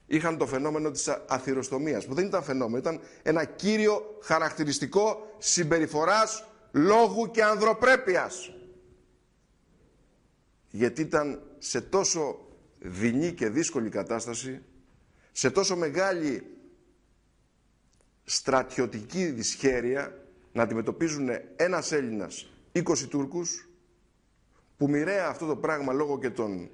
είχαν το φαινόμενο της αθυροστομίας, που δεν ήταν φαινόμενο, ήταν ένα κύριο χαρακτηριστικό συμπεριφοράς, λόγου και ανδροπρέπειας. Γιατί ήταν σε τόσο δεινή και δύσκολη κατάσταση, σε τόσο μεγάλη στρατιωτική δυσχέρεια, να αντιμετωπίζουν ένας Έλληνας 20 Τούρκους, που μοιραία αυτό το πράγμα λόγω και των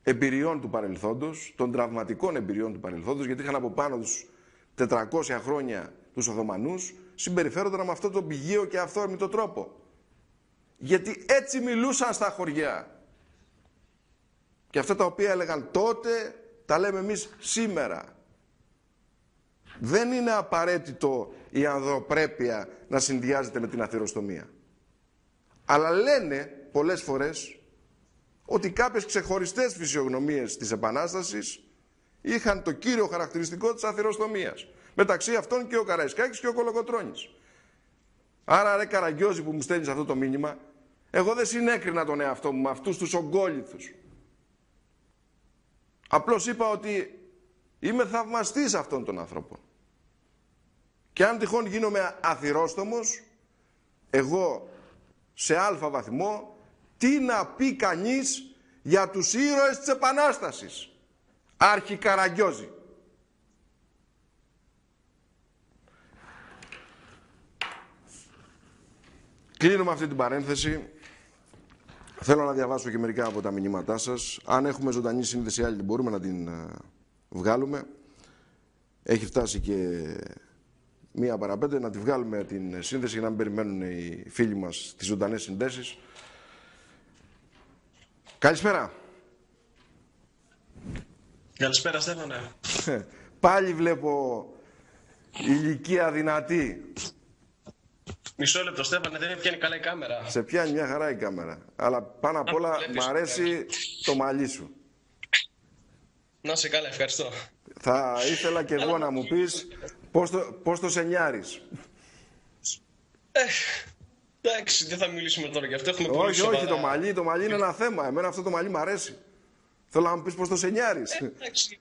εμπειριών του παρελθόντος, των τραυματικών εμπειριών του παρελθόντος, γιατί είχαν από πάνω τους 400 χρόνια τους Οθωμανούς, συμπεριφέρονταν με αυτόν τον πηγαίο και αυθόρμητο τρόπο. Γιατί έτσι μιλούσαν στα χωριά. Και αυτά τα οποία έλεγαν τότε, τα λέμε εμείς σήμερα. Δεν είναι απαραίτητο η ανδροπρέπεια να συνδυάζεται με την αθυροστομία. Αλλά λένε πολλές φορές ότι κάποιες ξεχωριστές φυσιογνωμίες της Επανάστασης είχαν το κύριο χαρακτηριστικό της αθυροστομίας. Μεταξύ αυτών και ο Καραϊσκάκης και ο Κολοκοτρώνης. Άρα ρε Καραγκιόζη που μου στέλνεις αυτό το μήνυμα, εγώ δεν συνέκρινα τον εαυτό μου με αυτούς τους ογκόληθους. Απλώς είπα ότι είμαι θαυμαστής αυτών των ανθρώπων. Και αν τυχόν γίνομαι αθυρόστομος, εγώ σε αλφα βαθμό, τι να πει κανείς για τους ήρωες της Επανάστασης. Άρχη Καραγκιόζη. Κλείνω με αυτή την παρένθεση. Θέλω να διαβάσω και μερικά από τα μηνύματά σας. Αν έχουμε ζωντανή σύνδεση άλλη, μπορούμε να την βγάλουμε. Έχει φτάσει και 1:05, να τη βγάλουμε την σύνδεση για να μην περιμένουν οι φίλοι μας τις ζωντανές συνδέσεις. Καλησπέρα. Καλησπέρα Στέφανε. Πάλι βλέπω ηλικία δυνατή. Μισό λεπτό Στέφανε, δεν με πιάνει καλά η κάμερα. Σε πιάνει μια χαρά η κάμερα. Αλλά πάνω απ' όλα μ' αρέσει το μαλλί σου. Να σε καλά, ευχαριστώ. Θα ήθελα και εγώ να μου πεις πώς το σενιάρεις. Εντάξει, δεν θα μιλήσουμε τώρα γι' αυτό. Έχουμε πολύ όχι, το μαλλί είναι ένα θέμα. Εμένα αυτό το μαλλί μου αρέσει. Θέλω να μου πεις πώς το σενιάρεις. Εντάξει.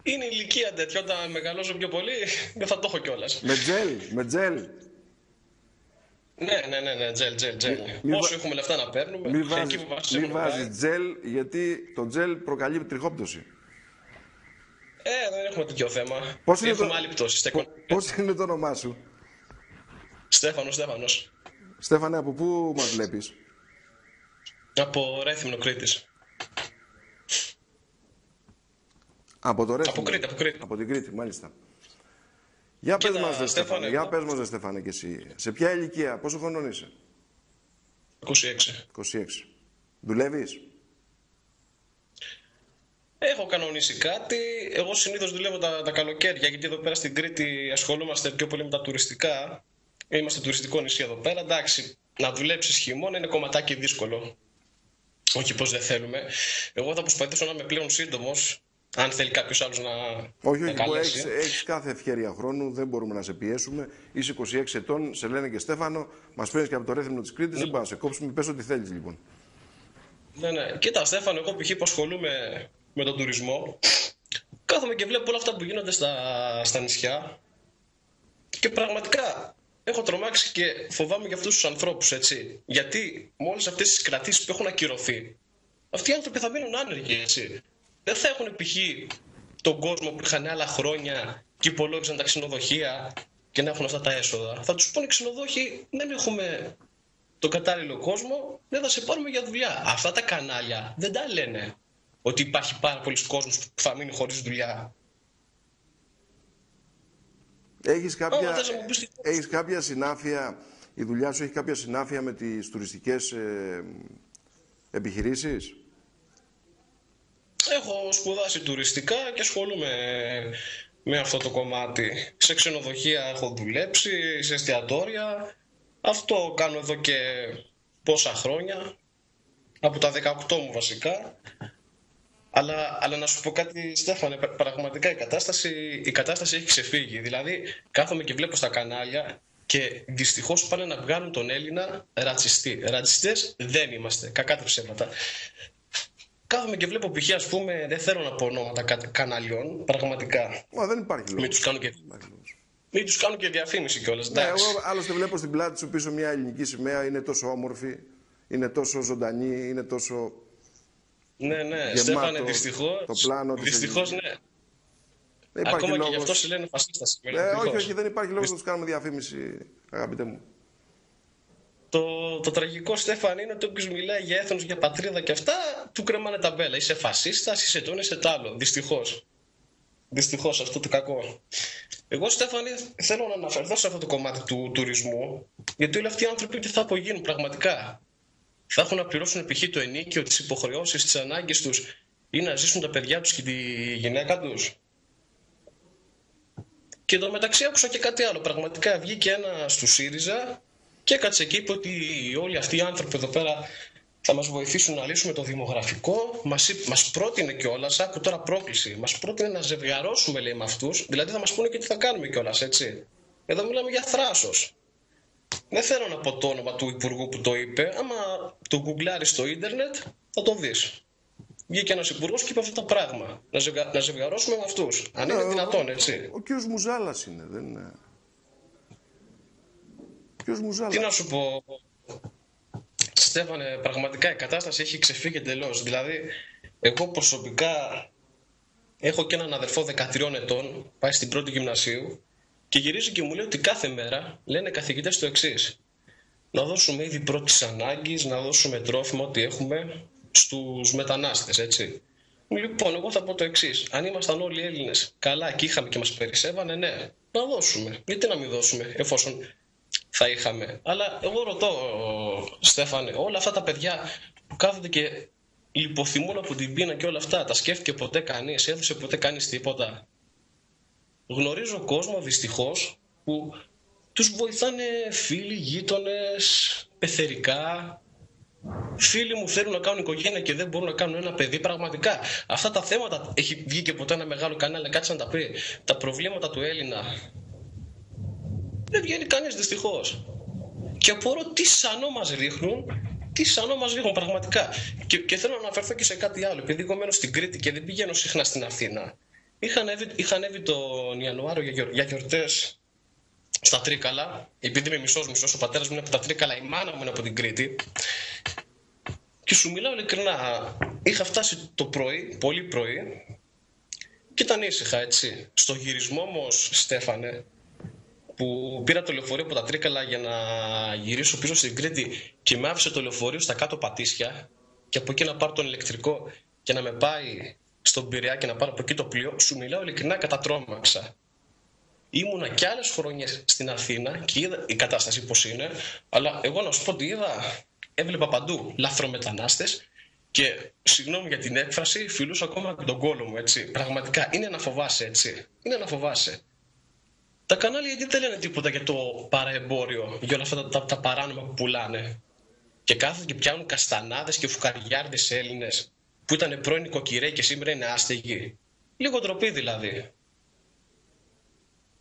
Είναι ηλικία τέτοια. Όταν μεγαλώσω πιο πολύ, δεν θα το έχω κιόλας. Με τζέλ. Ναι, τζέλ. Όσο έχουμε λεφτά να παίρνουμε, μην βάζεις τζέλ, γιατί το τζέλ προκαλεί τριχόπτωση. Δεν έχουμε τέτοιο θέμα. Έχουμε άλλη πτώση. Πώς είναι το όνομά σου? Στέφανος. Στέφανε, από πού μας βλέπεις? Από Ρέθυμνο, Κρήτης. Από το Ρέθυμνο. Από Κρήτη. Από την Κρήτη, μάλιστα. Για πες μας, δε Στέφανε, Στέφανε, και εσύ. Σε ποια ηλικία, πόσο χρονών είσαι? 26. Δουλεύεις? Έχω κανονίσει κάτι. Εγώ συνήθως δουλεύω τα καλοκαίρια, γιατί εδώ πέρα στην Κρήτη ασχολούμαστε πιο πολύ με τα τουριστικά. Είμαστε τουριστικό νησί εδώ πέρα. Εντάξει, να δουλέψεις χειμώνα είναι κομματάκι δύσκολο. Όχι πως δεν θέλουμε. Εγώ θα προσπαθήσω να είμαι πλέον σύντομος. Αν θέλει κάποιος άλλος να. Όχι, έχεις κάθε ευκαιρία χρόνου, δεν μπορούμε να σε πιέσουμε. Είσαι 26 ετών, σε λένε και Στέφανο, μας παίρνεις και από το Ρέθυμνο της Κρήτης, δεν μπορούμε να σε κόψουμε. Πες ό,τι θέλεις λοιπόν. Ναι. Κοίτα, Στέφανο, εγώ π.χ. που ασχολούμαι με τον τουρισμό, κάθομαι και βλέπω όλα αυτά που γίνονται στα νησιά και πραγματικά έχω τρομάξει και φοβάμαι για αυτούς τους ανθρώπους, έτσι. Γιατί με όλες αυτές τις κρατήσεις που έχουν ακυρωθεί, αυτοί οι άνθρωποι θα μείνουν άνεργοι, έτσι. Δεν θα έχουν π.χ. τον κόσμο που είχαν άλλα χρόνια και υπολόγιζαν τα ξενοδοχεία και να έχουν αυτά τα έσοδα. Θα τους πούνε οι ξενοδόχοι, δεν έχουμε τον κατάλληλο κόσμο, δεν θα σε πάρουμε για δουλειά. Αυτά τα κανάλια δεν τα λένε ότι υπάρχει πάρα πολλοί κόσμος που θα μείνει χωρίς δουλειά. Έχεις κάποια συνάφεια, η δουλειά σου έχει κάποια συνάφεια με τις τουριστικές επιχειρήσεις? Έχω σπουδάσει τουριστικά και ασχολούμαι με αυτό το κομμάτι. Σε ξενοδοχεία έχω δουλέψει, σε εστιατόρια. Αυτό κάνω εδώ και πόσα χρόνια. Από τα 18 μου βασικά. Αλλά να σου πω κάτι, Στέφανε, πραγματικά η κατάσταση έχει ξεφύγει. Δηλαδή, κάθομαι και βλέπω στα κανάλια Και δυστυχώς πάνε να βγάλουν τον Έλληνα ρατσιστή. Ρατσιστές δεν είμαστε, κακά τα ψέματα. Κάθομαι και βλέπω π.χ. ας πούμε, δεν θέλω να πω ονόματα καναλιών, πραγματικά. Μα δεν υπάρχει λόγος. Μην τους κάνω και διαφήμιση κιόλας. Ναι, εγώ άλλωστε βλέπω στην πλάτη σου πίσω μια ελληνική σημαία, είναι τόσο όμορφη, είναι τόσο ζωντανή, είναι τόσο. Ναι, γεμάτο, Στέφανε, δυστυχώς. Το πλάνο δυστυχώς, ναι. Ακόμα λόγος. και γι' αυτό σε λένε φασίστα σήμερα. Όχι, δεν υπάρχει λόγος να τους κάνουμε διαφήμιση, αγαπητέ μου. Το τραγικό, Στέφαν, είναι ότι όποιος μιλάει για έθνος, για πατρίδα και αυτά, του κρεμάνε τα μπέλα. Είσαι φασίστας, είσαι το ένα, είσαι το άλλο. Δυστυχώς. Δυστυχώς, αυτό το κακό. Εγώ, Στέφανη, θέλω να αναφερθώ σε αυτό το κομμάτι του τουρισμού, γιατί όλοι αυτοί οι άνθρωποι τι θα απογίνουν πραγματικά. Θα έχουν να πληρώσουν π.χ. το ενίκιο, τις υποχρεώσεις, τις ανάγκες τους ή να ζήσουν τα παιδιά τους και τη γυναίκα τους. Και εδώ μεταξύ άκουσα και κάτι άλλο. Πραγματικά βγήκε ένα του ΣΥΡΙΖΑ και έκατσε εκεί, είπε ότι όλοι αυτοί οι άνθρωποι εδώ πέρα θα μας βοηθήσουν να λύσουμε το δημογραφικό. Μας πρότεινε κιόλας, άκου τώρα πρόκληση, μας πρότεινε να ζευγαρώσουμε, λέει, με αυτούς. Δηλαδή θα μας πούνε και τι θα κάνουμε κιόλας, έτσι. Εδώ μιλάμε για θράσος. Δεν θέλω να πω το όνομα του υπουργού που το είπε. Άμα το γκουγκλάρεις στο ίντερνετ θα το δεις. Βγήκε ένας υπουργός και είπε αυτό το πράγμα. Να ζευγαρώσουμε με αυτούς. Αν είναι δυνατόν, έτσι. Ο κ. Μουζάλας είναι, δεν είναι. Τι να σου πω, Στέφανε, πραγματικά η κατάσταση έχει ξεφύγει εντελώς. Δηλαδή, εγώ προσωπικά έχω και έναν αδερφό 13 ετών, πάει στην πρώτη γυμνασίου και γυρίζει και μου λέει ότι κάθε μέρα λένε καθηγητές το εξής: να δώσουμε είδη πρώτης ανάγκης, να δώσουμε τρόφιμα, ό,τι έχουμε, στους μετανάστες, έτσι. Λοιπόν, εγώ θα πω το εξής: αν ήμασταν όλοι οι Έλληνες καλά και είχαμε και μας περισσεύανε, ναι, να δώσουμε. Γιατί να μην δώσουμε, εφόσον θα είχαμε. Αλλά εγώ ρωτώ, Στέφανε, όλα αυτά τα παιδιά που κάθονται και λιποθυμούν από την πείνα και όλα αυτά, τα σκέφτηκε ποτέ κανείς, έδωσε ποτέ κανείς τίποτα? Γνωρίζω κόσμο, δυστυχώς, που τους βοηθάνε φίλοι, γείτονες, πεθερικά. Φίλοι μου θέλουν να κάνουν οικογένεια και δεν μπορούν να κάνουν ένα παιδί. Πραγματικά αυτά τα θέματα, έχει βγει και ποτέ ένα μεγάλο κανάλι, κάτσε να τα πει, τα προβλήματα του Έλληνα? Δεν βγαίνει κανείς, δυστυχώς. Και απορώ τι σανό μας ρίχνουν, πραγματικά. Και θέλω να αναφερθώ και σε κάτι άλλο. Επειδή εγώ μένω στην Κρήτη και δεν πηγαίνω συχνά στην Αθήνα, είχαν έβει τον Ιανουάριο για γιορτές στα Τρίκαλα. Επειδή είμαι μισός, ο πατέρας μου είναι από τα Τρίκαλα, η μάνα μου είναι από την Κρήτη. Και σου μιλάω ειλικρινά, είχα φτάσει το πρωί, πολύ πρωί, και ήταν ήσυχα, έτσι. Στο γυρισμό όμως, Στέφανε, που πήρα το λεωφορείο από τα Τρίκαλα για να γυρίσω πίσω στην Κρήτη και με άφησε το λεωφορείο στα κάτω Πατήσια και από εκεί να πάρω τον ηλεκτρικό και να με πάει στον Πειραιά και να πάρω από εκεί το πλοίο, σου μιλάω ειλικρινά, κατατρώμαξα. Ήμουνα κι άλλες χρονιές στην Αθήνα και είδα η κατάσταση πώς είναι, αλλά εγώ να σου πω ότι έβλεπα παντού λαθρομετανάστες και, συγγνώμη για την έκφραση, φιλούσα ακόμα και τον κόλο μου, έτσι. Πραγματικά είναι να φοβάσαι, έτσι. Είναι να φοβάσαι. Τα κανάλια γιατί δεν λένε τίποτα για το παραεμπόριο, για όλα αυτά τα παράνομα που πουλάνε? Και κάθονται και πιάνουν καστανάδες και φουκαριάρδες Έλληνες που ήταν πρώην νοικοκυρέοι και σήμερα είναι άστεγοι. Λίγο ντροπή δηλαδή.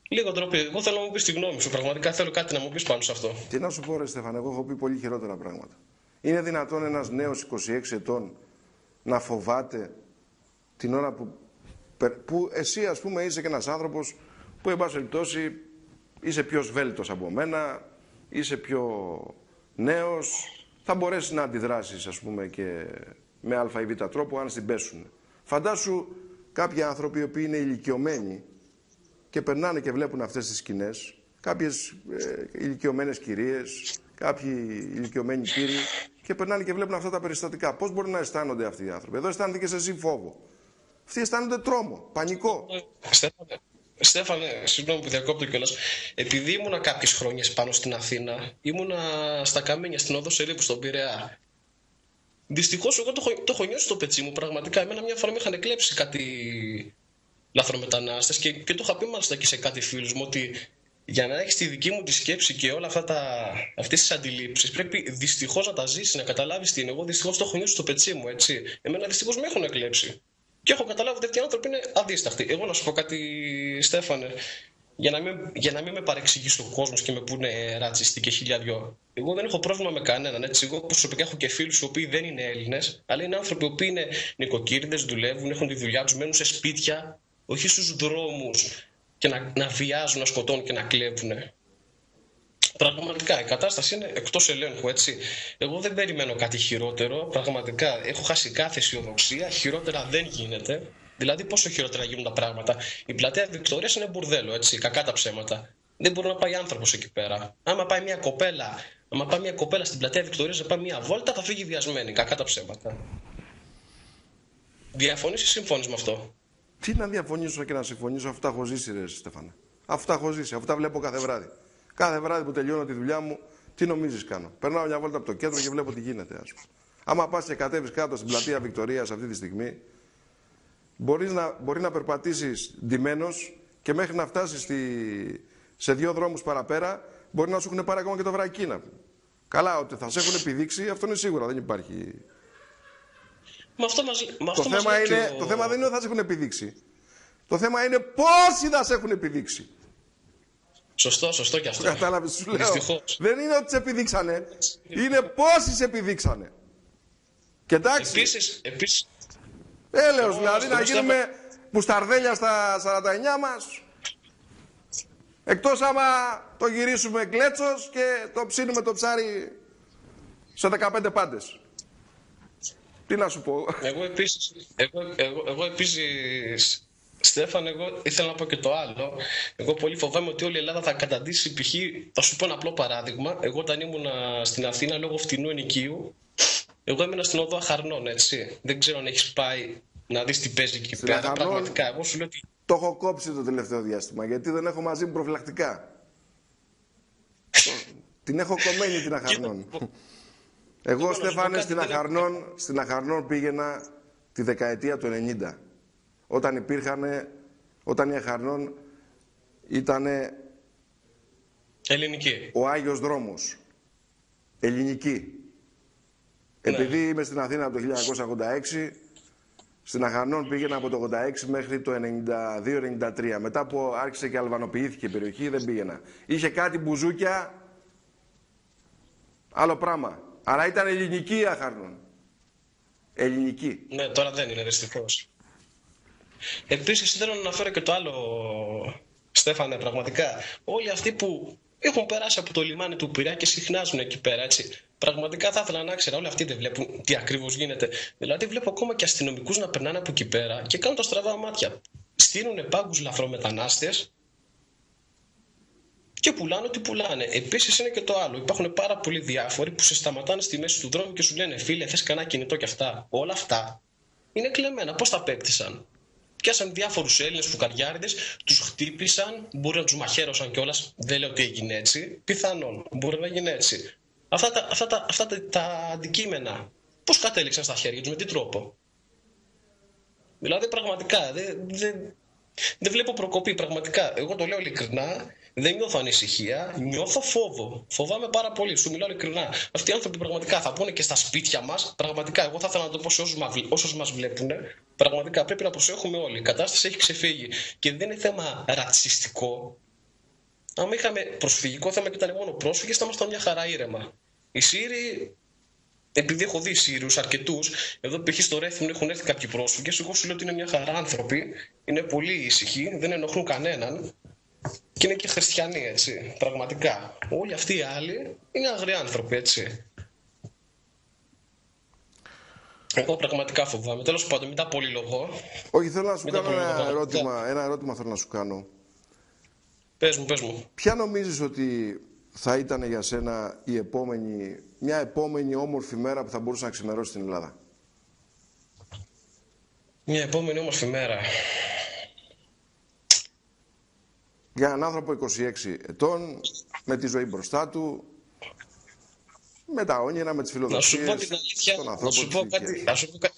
Λίγο ντροπή. Εγώ θέλω να μου πεις τη γνώμη σου. Πραγματικά θέλω κάτι να μου πεις πάνω σε αυτό. Τι να σου πω, ρε Στέφανε, εγώ έχω πει πολύ χειρότερα πράγματα. Είναι δυνατόν ένας νέος 26 ετών να φοβάται την ώρα που εσύ, ας πούμε, είσαι και ένας άνθρωπος που, εν πάση περιπτώσει, είσαι πιο σβέλτος από μένα, είσαι πιο νέος, θα μπορέσεις να αντιδράσεις, ας πούμε, και με α ή β τρόπο αν στην πέσουν. Φαντάσου κάποιοι άνθρωποι οι οποίοι είναι ηλικιωμένοι και περνάνε και βλέπουν αυτές τις σκηνές, κάποιες ηλικιωμένες κυρίες, κάποιοι ηλικιωμένοι κύριοι, και περνάνε και βλέπουν αυτά τα περιστατικά. Πώς μπορούν να αισθάνονται αυτοί οι άνθρωποι? Εδώ αισθάνονται και εσύ φόβο. Αυτοί αισθάνονται τρόμο, πανικό. Στέφανε, συγγνώμη που διακόπτω κιόλας. Επειδή ήμουνα κάποιες χρόνιες πάνω στην Αθήνα, ήμουνα στα Καμίνια, στην οδό Σερίπου, στον Πειραιά. Δυστυχώς εγώ το έχω νιώσει στο πετσί μου, πραγματικά. Εμένα μια φορά με είχαν κλέψει κάτι λαθρομετανάστες και το είχα πει μάλιστα και σε κάτι φίλους μου ότι για να έχεις τη δική μου τη σκέψη και όλα αυτές τις αντιλήψεις πρέπει δυστυχώς να τα ζήσεις, να καταλάβεις τι είναι. Εγώ δυστυχώς το έχω νιώσει στο πετσί μου, έτσι. Εμένα δυστυχώς με έχουν κλέψει. Και έχω καταλάβει ότι αυτοί οι άνθρωποι είναι αδίσταχτοι. Εγώ να σου πω κάτι, Στέφανε. για να μην με παρεξηγήσει ο κόσμος και με πούνε ρατσιστή και χιλιαδιό. Εγώ δεν έχω πρόβλημα με κανέναν. Έτσι. Εγώ προσωπικά έχω και φίλους οι οποίοι δεν είναι Έλληνες, αλλά είναι άνθρωποι οι οποίοι είναι νοικοκύριδες, δουλεύουν, έχουν τη δουλειά τους, μένουν σε σπίτια, όχι στους δρόμους και να βιάζουν, να σκοτώνουν και να κλέβουν. Πραγματικά η κατάσταση είναι εκτός ελέγχου, έτσι. Εγώ δεν περιμένω κάτι χειρότερο. Πραγματικά έχω χάσει κάθε αισιοδοξία. Χειρότερα δεν γίνεται. Δηλαδή, πόσο χειρότερα γίνουν τα πράγματα. Η πλατεία Βικτωρίας είναι μπουρδέλο, έτσι. Κακά τα ψέματα. Δεν μπορεί να πάει άνθρωπος εκεί πέρα. Άμα πάει μια κοπέλα στην πλατεία Βικτωρίας να πάει μια βόλτα, θα φύγει βιασμένη. Κακά τα ψέματα. Διαφωνείς ή συμφωνείς με αυτό? Τι να διαφωνήσω και να συμφωνήσω, αφού τα έχω ζήσει, ρε Στέφανε. Αφού τα έχω ζήσει, αφού τα βλέπω κάθε βράδυ. Κάθε βράδυ που τελειώνω τη δουλειά μου, τι νομίζεις κάνω? Περνάω μια βόλτα από το κέντρο και βλέπω τι γίνεται, ας πούμε. Άμα πας και κατέβεις κάτω στην πλατεία Βικτωρίας αυτή τη στιγμή, μπορεί να περπατήσεις ντυμένος και μέχρι να φτάσεις σε 2 δρόμους παραπέρα, μπορεί να σου έχουν πάρει ακόμα και το βρακίνα. Καλά, ότι θα σε έχουν επιδείξει, αυτό είναι σίγουρα, δεν υπάρχει. Το θέμα δεν είναι ότι θα σε έχουν επιδείξει. Το θέμα είναι πόσοι θα σε έχουν επιδείξει. Σωστό και αυτό. Κατάλαβες, σου λέω. Δεν είναι ότι σε επιδείξανε. Είναι πόσοι σε επιδείξανε. Και εντάξει. Επίσης. Έλεος, δηλαδή να γίνουμε πουσταρδέλια στα 49 μας. Εκτός άμα το γυρίσουμε κλέτσος και το ψήνουμε το ψάρι σε 15 πάντες. Τι να σου πω. Εγώ επίσης, Στέφαν, εγώ ήθελα να πω και το άλλο. Εγώ πολύ φοβάμαι ότι όλη η Ελλάδα θα καταντήσει, π.χ. Θα σου πω ένα απλό παράδειγμα. Εγώ όταν ήμουν στην Αθήνα λόγω φτηνού ενοικίου, εγώ έμεινα στην οδό Αχαρνών, έτσι. Δεν ξέρω αν έχεις πάει να δεις τι παίζει εκεί πέρα. Πραγματικά, εγώ σου λέω ότι... Το έχω κόψει το τελευταίο διάστημα, γιατί δεν έχω μαζί μου προφυλακτικά. Την έχω κομμένη την Αχαρνών. Εγώ, Στέφανε, στην Αχαρνών πήγαινα τη δεκαετία του 90. Όταν η Αχαρνών ήταν ελληνική. Ο Άγιος Δρόμος. Ελληνική. Επειδή είμαι στην Αθήνα από το 1986, στην Αχαρνών πήγαινα από το 86 μέχρι το 92-93. Μετά που άρχισε και αλβανοποιήθηκε η περιοχή, δεν πήγαινα. Είχε κάτι μπουζούκια, άλλο πράγμα. Αλλά ήταν ελληνική η Αχαρνών. Ελληνική. Ναι, τώρα δεν είναι, δυστυχώς. Επίσης θέλω να αναφέρω και το άλλο, Στέφανε, πραγματικά. Όλοι αυτοί που έχουν περάσει από το λιμάνι του Πειραιά και συχνάζουν εκεί πέρα, έτσι. Πραγματικά θα ήθελα να ξέρω, όλοι αυτοί δεν βλέπουν τι ακριβώς γίνεται. Δηλαδή βλέπω ακόμα και αστυνομικούς να περνάνε από εκεί πέρα και κάνουν τα στραβά μάτια. Στείλουν πάγκους λαθρομετανάστες και πουλάνε ό,τι πουλάνε. Επίσης είναι και το άλλο. Υπάρχουν πάρα πολλοί διάφοροι που σε σταματάνε στη μέση του δρόμου και σου λένε φίλε, θες κανένα κινητό κι αυτά. Όλα αυτά είναι κλεμμένα. Πώς τα απέκτησαν? Πιάσαν διάφορους Έλληνες φουκαριάριδες, τους χτύπησαν, μπορεί να τους μαχαίρωσαν κιόλας. Δεν λέω ότι έγινε έτσι. Πιθανόν, μπορεί να γίνει έτσι. Αυτά τα αντικείμενα, πώς κατέληξαν στα χέρια τους, με τι τρόπο? Δηλαδή πραγματικά δεν βλέπω προκοπή. Πραγματικά, εγώ το λέω ειλικρινά, δεν νιώθω ανησυχία, νιώθω φόβο. Φοβάμαι πάρα πολύ, σου μιλάω ειλικρινά. Αυτοί οι άνθρωποι πραγματικά θα πούνε και στα σπίτια μας. Πραγματικά, εγώ θα ήθελα να το πω σε όσους μας βλέπουν. Πραγματικά πρέπει να προσέχουμε όλοι. Η κατάσταση έχει ξεφύγει. Και δεν είναι θέμα ρατσιστικό. Αν είχαμε προσφυγικό θέμα και ήταν μόνο πρόσφυγες, θα ήμασταν μια χαρά ήρεμα. Οι Σύριοι, επειδή έχω δει Σύριους αρκετούς, εδώ π.χ. στο Ρέθυμνο έχουν έρθει κάποιοι πρόσφυγες, εγώ σου λέω ότι είναι μια χαρά άνθρωποι, είναι πολύ ήσυχοι, δεν ενοχλούν κανέναν και είναι και χριστιανοί, έτσι. Πραγματικά. Όλοι αυτοί οι άλλοι είναι αγριοί άνθρωποι, έτσι. Εγώ πραγματικά φοβάμαι. Τέλος πάντων, μην τα πολυλογώ. Όχι, θέλω να σου κάνω ένα ερώτημα θέλω να σου κάνω. Πες μου. Ποια νομίζεις ότι θα ήταν για σένα μια επόμενη όμορφη μέρα που θα μπορούσε να ξημερώσει στην Ελλάδα? Μια επόμενη όμορφη μέρα. Για έναν άνθρωπο 26 ετών, με τη ζωή μπροστά του, με τα όνειρα, με τις φιλοδοξίες. Να σου πω την αλήθεια, να σου πω κάτι.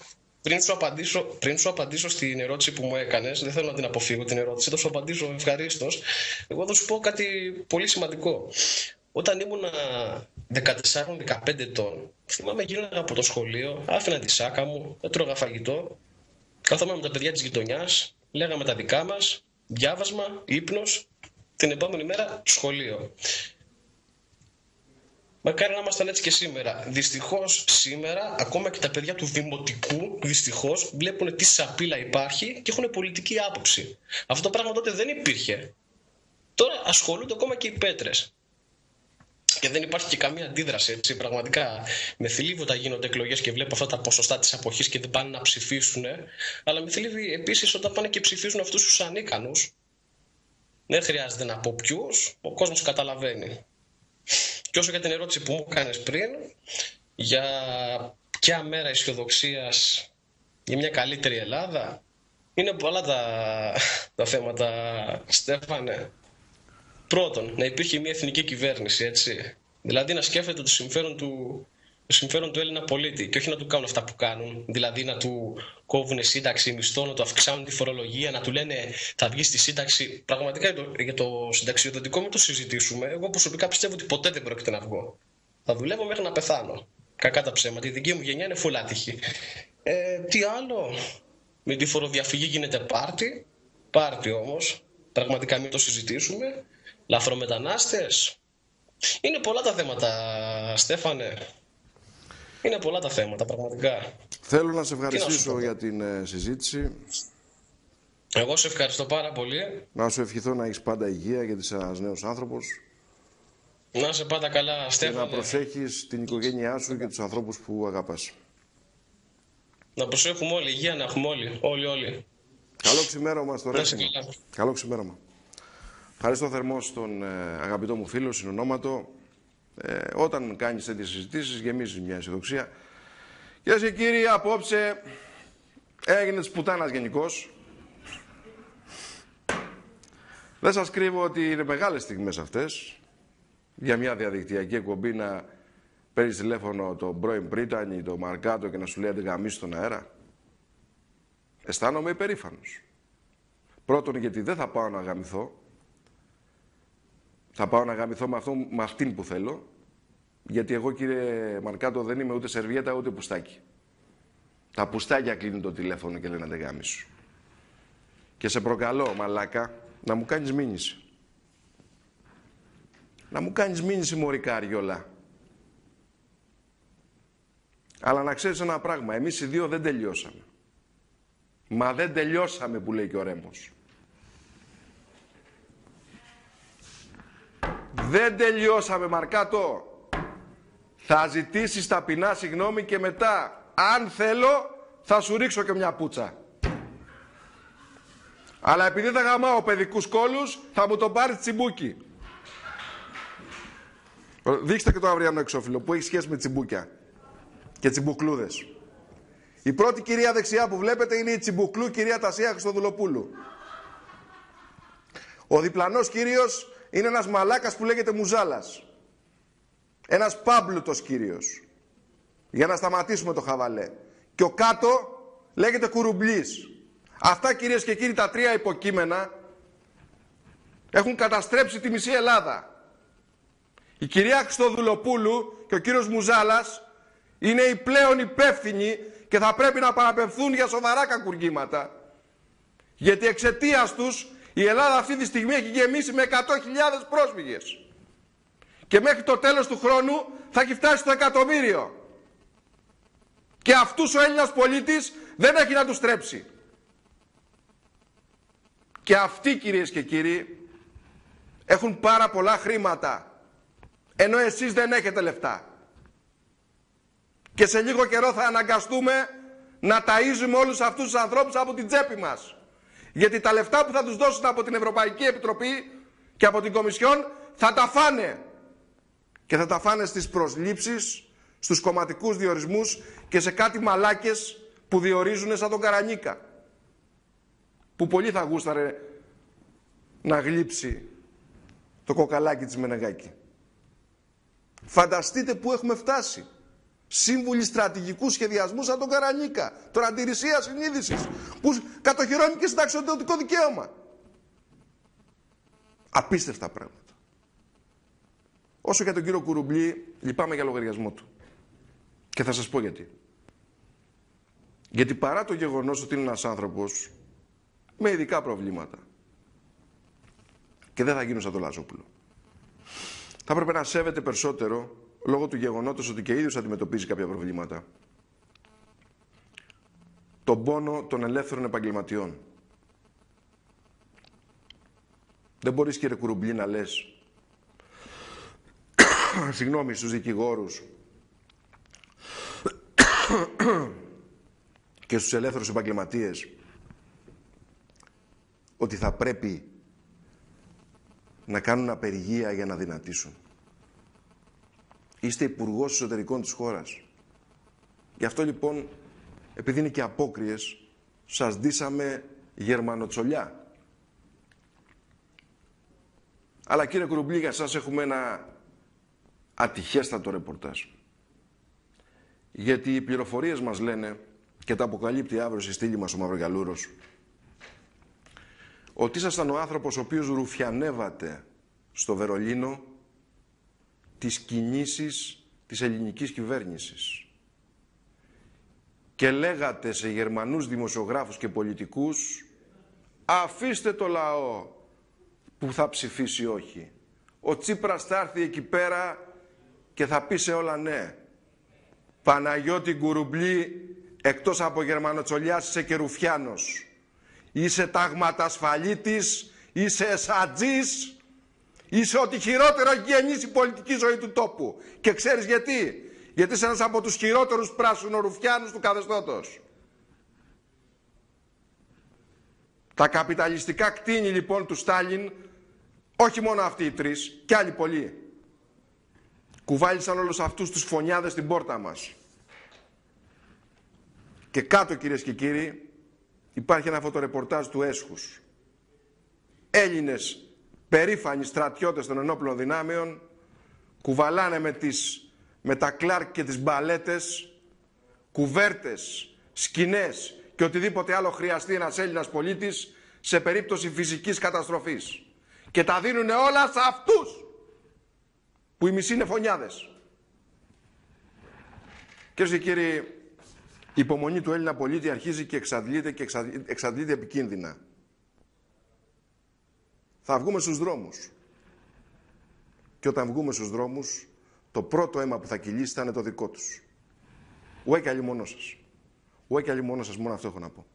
Πριν σου απαντήσω στην ερώτηση που μου έκανες, δεν θέλω να την αποφύγω την ερώτηση, θα σου απαντήσω ευχαρίστως. Εγώ θα σου πω κάτι πολύ σημαντικό. Όταν ήμουν 14-15 ετών, θυμάμαι γύρναγα από το σχολείο, άφηνα τη σάκα μου, έτρωγα φαγητό, καθόμουν με τα παιδιά της γειτονιάς, λέγαμε τα δικά μας, διάβασμα, ύπνος την επόμενη μέρα σχολείο. Μακάρι να ήμασταν έτσι και σήμερα. Δυστυχώς σήμερα ακόμα και τα παιδιά του δημοτικού δυστυχώς βλέπουν τι σαπίλα υπάρχει και έχουν πολιτική άποψη. Αυτό το πράγμα τότε δεν υπήρχε. Τώρα ασχολούνται ακόμα και οι πέτρες. Και δεν υπάρχει και καμία αντίδραση, έτσι. Πραγματικά με θλίβει όταν γίνονται εκλογές και βλέπω αυτά τα ποσοστά της αποχής και δεν πάνε να ψηφίσουν. Αλλά με θλίβει επίσης όταν πάνε και ψηφίζουν αυτούς τους ανίκανους. Δεν χρειάζεται να πω ποιους, ο κόσμος καταλαβαίνει. Και όσο για την ερώτηση που μου κάνεις πριν, για ποια μέρα αισιοδοξίας για μια καλύτερη Ελλάδα, είναι πολλά τα θέματα, Στέφανε. Πρώτον, να υπήρχε μια εθνική κυβέρνηση, έτσι. Δηλαδή να σκέφτεται το συμφέρον του Έλληνα πολίτη και όχι να του κάνουν αυτά που κάνουν. Δηλαδή να του κόβουν σύνταξη, μισθό, να του αυξάνουν τη φορολογία, να του λένε θα βγει στη σύνταξη. Πραγματικά για το συνταξιοδοτικό μην το συζητήσουμε. Εγώ προσωπικά πιστεύω ότι ποτέ δεν πρόκειται να βγω. Θα δουλεύω μέχρι να πεθάνω. Κακά τα ψέματα. Η δική μου γενιά είναι φουλάτυχη. Τι άλλο. Με τη φοροδιαφυγή γίνεται πάρτι. Πάρτι όμως. Πραγματικά μην το συζητήσουμε. Λαθρομετανάστες. Είναι πολλά τα θέματα, Στέφανε. Είναι πολλά τα θέματα, πραγματικά. Θέλω να σε ευχαριστήσω για την συζήτηση. Εγώ σε ευχαριστώ πάρα πολύ. Να σου ευχηθώ να έχεις πάντα υγεία, γιατί είσαι ένας νέος άνθρωπος. Να είσαι πάντα καλά, Στέφανε. Και να προσέχεις την οικογένειά σου και τους ανθρώπους που αγαπάς. Να προσέχουμε όλοι, υγεία να έχουμε όλοι. Όλοι. Καλό ξημέρωμα στο Ρέθιμο. Καλό ξημέρωμα. Ευχαριστώ θερμός τον αγαπητό μου φίλο, συνονόματο. Όταν κάνεις τέτοιες συζητήσεις, γεμίζεις μια αισιοδοξία. Κυρίες και κύριοι, απόψε έγινε της πουτάνας γενικώς. Δεν σας κρύβω ότι είναι μεγάλες στιγμές αυτές για μια διαδικτυακή εκπομπή να παίρνεις τηλέφωνο τον πρώην Πρίτανη, τον Μαρκάτο και να σου λέει αν γαμίσει στον αέρα. Αισθάνομαι υπερήφανος. Πρώτον, γιατί δεν θα πάω να γαμηθώ. Θα πάω να γαμηθώ με αυτήν που θέλω. Γιατί εγώ, κύριε Μαρκάτο, δεν είμαι ούτε σερβιέτα ούτε πουστάκι. Τα πουστάκια κλείνουν το τηλέφωνο και λένε να δεν γάμισου. Και σε προκαλώ, μαλάκα, να μου κάνεις μήνυση. Να μου κάνεις μήνυση, μωρικά αριόλα. Αλλά να ξέρεις ένα πράγμα, εμείς οι δύο δεν τελειώσαμε. Μα δεν τελειώσαμε, που λέει και ο Ρέμος. Δεν τελειώσαμε, Μαρκάτο. Θα ζητήσεις ταπεινά συγγνώμη και μετά, αν θέλω, θα σου ρίξω και μια πουτσα. Αλλά επειδή θα γαμάω παιδικούς κόλους, θα μου τον πάρεις τσιμπούκι. Δείξτε και το αυριανό εξώφυλλο που έχει σχέση με τσιμπούκια και τσιμπουκλούδες. Η πρώτη κυρία δεξιά που βλέπετε είναι η τσιμπουκλού κυρία Τασία Χριστοδουλοπούλου. Ο διπλανός κύριος είναι ένας μαλάκας που λέγεται Μουζάλας. Ένας πάμπλουτος κύριος. Για να σταματήσουμε το χαβαλέ. Και ο κάτω λέγεται Κουρουμπλής. Αυτά, κυρίες και κύριοι, τα τρία υποκείμενα έχουν καταστρέψει τη μισή Ελλάδα. Η κυρία Χριστοδουλοπούλου και ο κύριος Μουζάλας είναι οι πλέον υπεύθυνοι και θα πρέπει να παραπευθούν για σοβαρά κακουργήματα. Γιατί εξαιτίας τους η Ελλάδα αυτή τη στιγμή έχει γεμίσει με 100.000 πρόσφυγες. Και μέχρι το τέλος του χρόνου θα έχει φτάσει στο 1.000.000. Και αυτούς ο Έλληνας πολίτης δεν έχει να τους στρέψει. Και αυτοί, κυρίες και κύριοι, έχουν πάρα πολλά χρήματα. Ενώ εσείς δεν έχετε λεφτά. Και σε λίγο καιρό θα αναγκαστούμε να ταΐζουμε όλους αυτούς τους ανθρώπους από την τσέπη μας. Γιατί τα λεφτά που θα τους δώσουν από την Ευρωπαϊκή Επιτροπή και από την Κομισιόν θα τα φάνε. Και θα τα φάνε στις προσλήψεις, στους κομματικούς διορισμούς και σε κάτι μαλάκες που διορίζουν σαν τον Καρανίκα. Που πολύ θα γούσταρε να γλύψει το κοκαλάκι της Μενεγάκη. Φανταστείτε πού έχουμε φτάσει. Σύμβουλοι στρατηγικού σχεδιασμού σαν τον Καρανίκα, τον αντιρρησία συνείδησης, που κατοχυρώνει και συνταξιοδοτικό δικαίωμα. Απίστευτα πράγματα. Όσο για τον κύριο Κουρουμπλή, λυπάμαι για λογαριασμό του. Και θα σας πω γιατί. Γιατί παρά το γεγονός ότι είναι ένας άνθρωπος με ειδικά προβλήματα, Και δεν θα γίνουν σαν το Λαζόπουλο. Θα έπρεπε να σέβεται περισσότερο, λόγω του γεγονότος ότι και ίδιος αντιμετωπίζει κάποια προβλήματα, τον πόνο των ελεύθερων επαγγελματιών. Δεν μπορείς, κύριε Κουρουμπλή, να λες συγγνώμη στους δικηγόρους και στους ελεύθερους επαγγελματίες ότι θα πρέπει να κάνουν απεργία για να δυνατήσουν. Είστε υπουργός εσωτερικών της χώρας. Γι' αυτό λοιπόν, επειδή είναι και απόκριες, σας ντύσαμε γερμανοτσολιά. Αλλά κύριε Κουρουμπλή, για σας έχουμε ένα ατυχέστατο ρεπορτάζ. Γιατί οι πληροφορίες μας λένε, και τα αποκαλύπτει αύριο στη στήλη μας ο Μαυρογιαλούρος, ότι ήσασταν ο άνθρωπος ο οποίος ρουφιανεύατε στο Βερολίνο τις κινήσεις της ελληνικής κυβέρνησης. Και λέγατε σε Γερμανούς δημοσιογράφους και πολιτικούς, αφήστε το λαό που θα ψηφίσει όχι. Ο Τσίπρας θα έρθει εκεί πέρα και θα πει σε όλα ναι. Παναγιώτη Κουρουμπλή, εκτός από γερμανοτσολιάς είσαι και ρουφιάνος. Είσαι ταγματασφαλίτης, είσαι εσατζής, είσαι ό,τι χειρότερο έχει γεννήσει η πολιτική ζωή του τόπου. Και ξέρεις γιατί? Γιατί είσαι ένας από τους χειρότερους πράσινο-ρουφιάνους του καθεστώτος. Τα καπιταλιστικά κτίνη λοιπόν του Στάλιν, όχι μόνο αυτοί οι τρεις, κι άλλοι πολλοί, κουβάλισαν όλους αυτούς τους φωνιάδες στην πόρτα μας. Και κάτω, κυρίες και κύριοι, υπάρχει ένα φωτορεπορτάζ του Έσχους. Έλληνες περήφανοι στρατιώτες των ενόπλων δυνάμεων κουβαλάνε με τα κλάρκ και τις μπαλέτες κουβέρτες, σκηνές και οτιδήποτε άλλο χρειαστεί ένας Έλληνας πολίτης σε περίπτωση φυσικής καταστροφής. Και τα δίνουν όλα σε αυτούς που οι μισοί είναι φωνιάδες. Κυρίες και κύριοι, η υπομονή του Έλληνα πολίτη αρχίζει και εξαντλείται επικίνδυνα. Θα βγούμε στους δρόμους. Και όταν βγούμε στους δρόμους, το πρώτο αίμα που θα κυλήσει θα είναι το δικό τους. Ουέ και αλλημονό σας. Ουέ και αλλημονό σας, μόνο αυτό έχω να πω.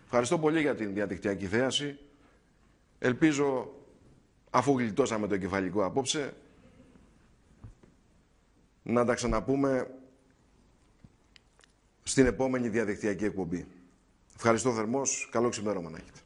Ευχαριστώ πολύ για την διαδικτυακή θέαση. Ελπίζω, αφού γλιτώσαμε το εγκεφαλικό απόψε, να τα ξαναπούμε στην επόμενη διαδικτυακή εκπομπή. Ευχαριστώ θερμός. Καλό ξημέρωμα να έχετε.